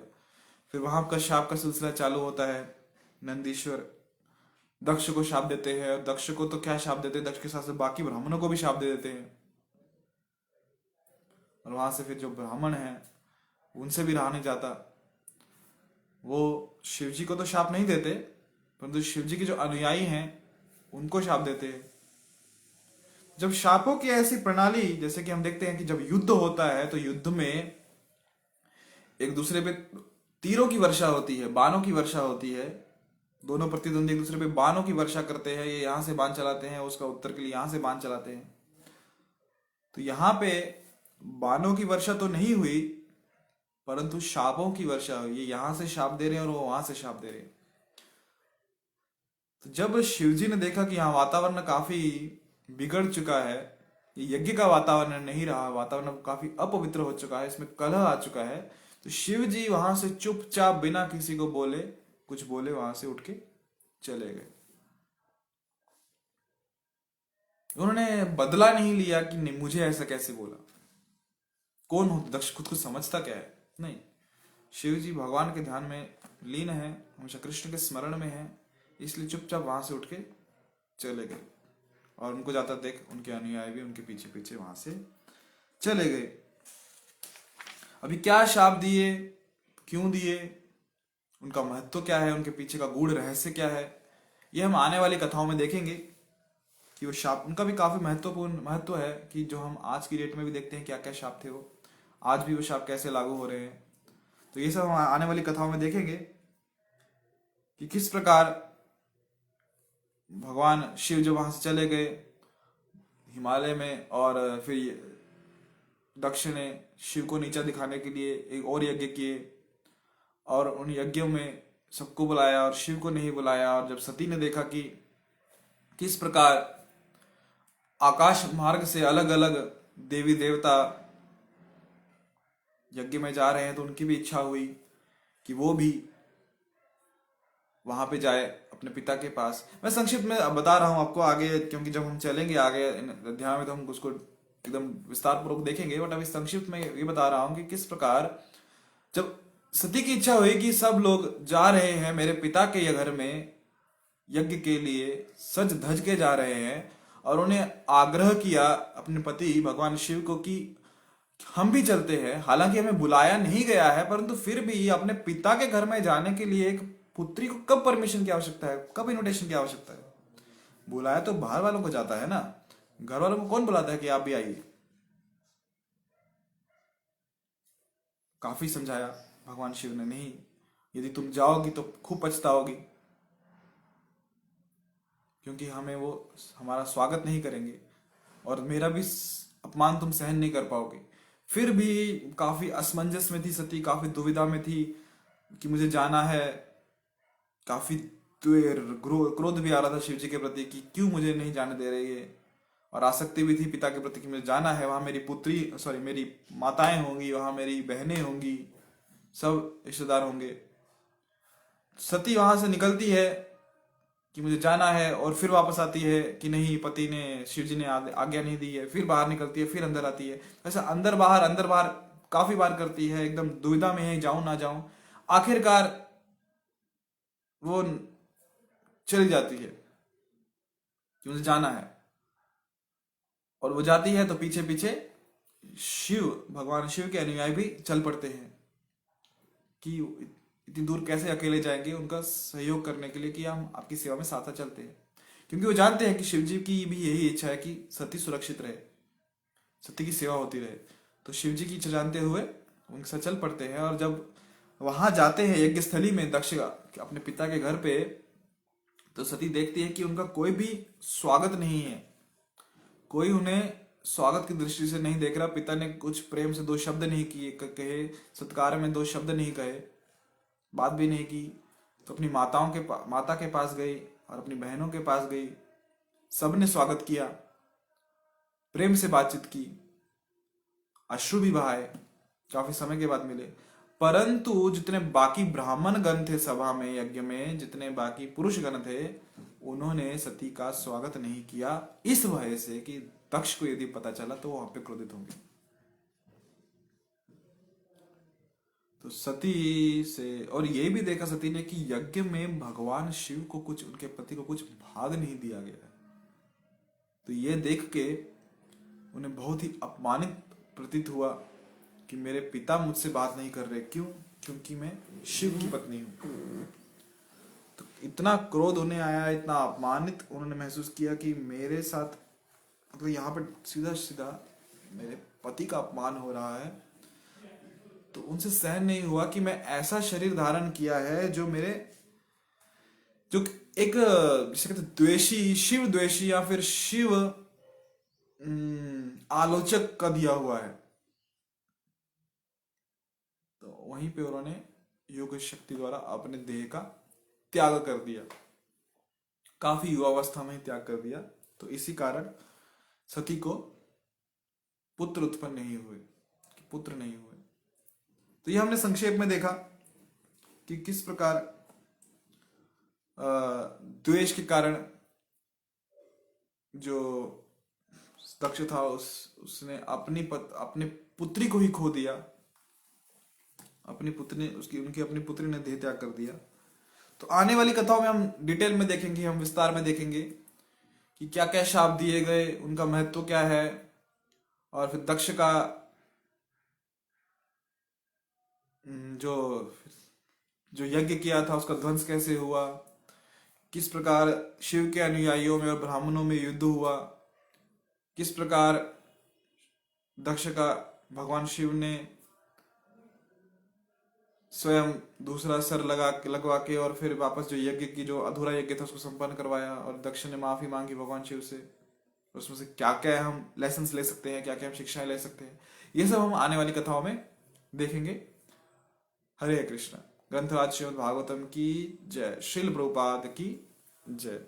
फिर वहां का शाप का सिलसिला चालू होता है। नंदीश्वर दक्ष को शाप देते हैं, और दक्ष को तो क्या शाप देते हैं, दक्ष के साथ साथ बाकी ब्राह्मणों को भी शाप दे देते हैं। और वहां से फिर जो ब्राह्मण है उनसे भी रहा नहीं जाता, वो शिव जी को तो शाप नहीं देते, परंतु शिव जी के जो अनुयायी हैं उनको शाप देते हैं। जब शापों की ऐसी प्रणाली, जैसे कि हम देखते हैं कि जब युद्ध होता है तो युद्ध में एक दूसरे पे तीरों की वर्षा होती है, बाणों की वर्षा होती है। दोनों प्रतिद्वंदी एक दूसरे पे बाणों की वर्षा करते हैं, ये यहाँ से बाण चलाते हैं, उसका उत्तर के लिए यहाँ से बाण चलाते हैं। तो यहाँ पे बाणों की वर्षा तो नहीं हुई, परंतु शापों की वर्षा हुई। ये यहाँ से शाप दे रहे हैं और वो वहां से शाप दे रहे हैं। तो जब शिवजी ने देखा कि यहाँ वातावरण काफी बिगड़ चुका है, ये यज्ञ का वातावरण नहीं रहा, वातावरण काफी अपवित्र हो चुका है, इसमें कलह आ चुका है, तो शिव जी वहां से चुपचाप बिना किसी को बोले, कुछ बोले, वहां से उठ के चले गए। उन्होंने बदला नहीं लिया कि नहीं, मुझे ऐसा कैसे बोला। कौन हो दक्ष, खुद को समझता क्या है? नहीं, शिव जी भगवान के ध्यान में लीन है, हमेशा कृष्ण के स्मरण में है, इसलिए चुपचाप वहां से उठ के चले गए। और उनको जाता देख उनके अनुयायी भी उनके पीछे पीछे वहां से चले गए। अभी क्या शाप दिए, क्यों दिए, उनका महत्व क्या है, उनके पीछे का गूढ़ रहस्य क्या है, ये हम आने वाली कथाओं में देखेंगे कि वो शाप, उनका भी काफी महत्वपूर्ण महत्व है कि जो हम आज की डेट में भी देखते हैं क्या क्या शाप थे, वो आज भी वो शाप कैसे लागू हो रहे हैं। तो ये सब हम आने वाली कथाओं में देखेंगे कि किस प्रकार भगवान शिव जब वहां से चले गए हिमालय में, और फिर दक्ष ने शिव को नीचा दिखाने के लिए एक और यज्ञ किए, और उन यज्ञों में सबको बुलाया और शिव को नहीं बुलाया। और जब सती ने देखा कि किस प्रकार आकाश मार्ग से अलग अलग देवी देवता यज्ञ में जा रहे हैं, तो उनकी भी इच्छा हुई कि वो भी वहां पे जाए अपने पिता के पास। मैं संक्षिप्त में बता रहा हूं आपको आगे, क्योंकि जब हम चलेंगे आगे अध्याय में तो हम उसको एकदम विस्तार पूर्वक देखेंगे, बट अभी संक्षिप्त में ये बता रहा हूं कि किस प्रकार जब सती की इच्छा हुई कि सब लोग जा रहे हैं मेरे पिता के घर में यज्ञ के लिए, सज धज के जा रहे हैं, और उन्हें आग्रह किया अपने पति भगवान शिव को कि हम भी चलते हैं। हालांकि हमें बुलाया नहीं गया है, परंतु फिर भी अपने पिता के घर में जाने के लिए एक पुत्री को कब परमिशन की आवश्यकता है, कब इनविटेशन की आवश्यकता है? बुलाया तो बाहर वालों को जाता है ना, घर वालों को कौन बुलाता है कि आप भी आइए। काफी समझाया भगवान शिव ने, नहीं, यदि तुम जाओगी तो खूब पछताओगी, क्योंकि हमें वो हमारा स्वागत नहीं करेंगे और मेरा भी अपमान तुम सहन नहीं कर पाओगे। फिर भी काफी असमंजस में थी सती, काफी दुविधा में थी कि मुझे जाना है। काफी क्रोध भी आ रहा था शिव जी के प्रति कि क्यों मुझे नहीं जाने दे रही है, और आसक्ति भी थी पिता के प्रति कि मुझे जाना है, वहां मेरी पुत्री सॉरी मेरी माताएं होंगी, वहां मेरी बहनें होंगी, सब रिश्तेदार होंगे। सती वहां से निकलती है कि मुझे जाना है, और फिर वापस आती है कि नहीं, पति ने, शिव जी ने आज्ञा नहीं दी है। फिर बाहर निकलती है, फिर अंदर आती है। ऐसा अंदर बाहर काफी बार करती है, एकदम दुविधा में है जाऊं ना जाऊं। आखिरकार वो चली जाती है कि मुझे जाना है, और वो जाती है तो पीछे पीछे शिव, भगवान शिव के अनुयायी भी चल पड़ते हैं कि इतनी दूर कैसे अकेले जाएंगे, उनका सहयोग करने के लिए कि हम आपकी सेवा में साथ साथ चलते हैं। क्योंकि वो जानते हैं कि शिव जी की भी यही इच्छा है कि सती सुरक्षित रहे, सती की सेवा होती रहे। तो शिव जी की इच्छा जानते हुए उनके साथ चल पड़ते हैं। और जब वहां जाते हैं यज्ञ स्थली में दक्ष अपने पिता के घर पे, तो सती देखती है कि उनका कोई भी स्वागत नहीं है, कोई उन्हें स्वागत की दृष्टि से नहीं देख रहा। पिता ने कुछ प्रेम से दो शब्द नहीं किए, कहे सत्कार में दो शब्द नहीं कहे, बात भी नहीं की। तो अपनी माता के पास गई और अपनी बहनों के पास गई, सबने स्वागत किया, प्रेम से बातचीत की, अश्रु भी बहाए, काफी समय के बाद मिले। परंतु जितने बाकी ब्राह्मण गण थे सभा में, यज्ञ में जितने बाकी पुरुष गण थे, उन्होंने सती का स्वागत नहीं किया, इस वजह से कि दक्ष को यदि पता चला तो वो वहां पे क्रोधित होंगे। तो सती से, और ये भी देखा सती ने कि यज्ञ में भगवान शिव को कुछ, उनके पति को कुछ भाग नहीं दिया गया। तो ये देख के उन्हें बहुत ही अपमानित प्रतीत हुआ कि मेरे पिता मुझसे बात नहीं कर रहे। क्यों? क्योंकि मैं शिव की पत्नी हूं। तो इतना क्रोध उन्हें आया, इतना अपमानित उन्होंने महसूस किया कि मेरे साथ तो यहाँ पर सीधा सीधा मेरे पति का अपमान हो रहा है, तो उनसे सहन नहीं हुआ कि मैं ऐसा शरीर धारण किया है जो मेरे, जो एक जिसे कहते हैं द्वेषी, शिव द्वेषी या फिर शिव आलोचक का दिया हुआ है। तो वहीं पे उन्होंने योग शक्ति द्वारा अपने देह का त्याग कर दिया, काफी युवावस्था में ही त्याग कर दिया। तो इसी कारण सती को पुत्र उत्पन्न नहीं हुए, पुत्र नहीं हुए। तो ये हमने संक्षेप में देखा कि किस प्रकार द्वेष के कारण जो दक्ष था उसने अपने पुत्री को ही खो दिया, अपनी पुत्री उसकी उनकी अपनी पुत्री ने देह त्याग कर दिया। तो आने वाली कथाओं में हम डिटेल में देखेंगे, हम विस्तार में देखेंगे कि क्या क्या शाप दिए गए, उनका महत्व क्या है, और फिर दक्ष का जो जो यज्ञ किया था उसका ध्वंस कैसे हुआ, किस प्रकार शिव के अनुयायियों में और ब्राह्मणों में युद्ध हुआ, किस प्रकार दक्ष का भगवान शिव ने स्वयं दूसरा सर लगवा के और फिर वापस जो यज्ञ की जो अधूरा यज्ञ था उसको संपन्न करवाया, और दक्ष ने माफी मांगी भगवान शिव से। उसमें से क्या क्या हम लेसन्स ले सकते हैं, क्या क्या हम शिक्षाएं ले सकते हैं, ये सब हम आने वाली कथाओं में देखेंगे। हरे कृष्ण। ग्रंथराज श्रीमद् भागवतम की जय। श्रील प्रभुपाद की जय।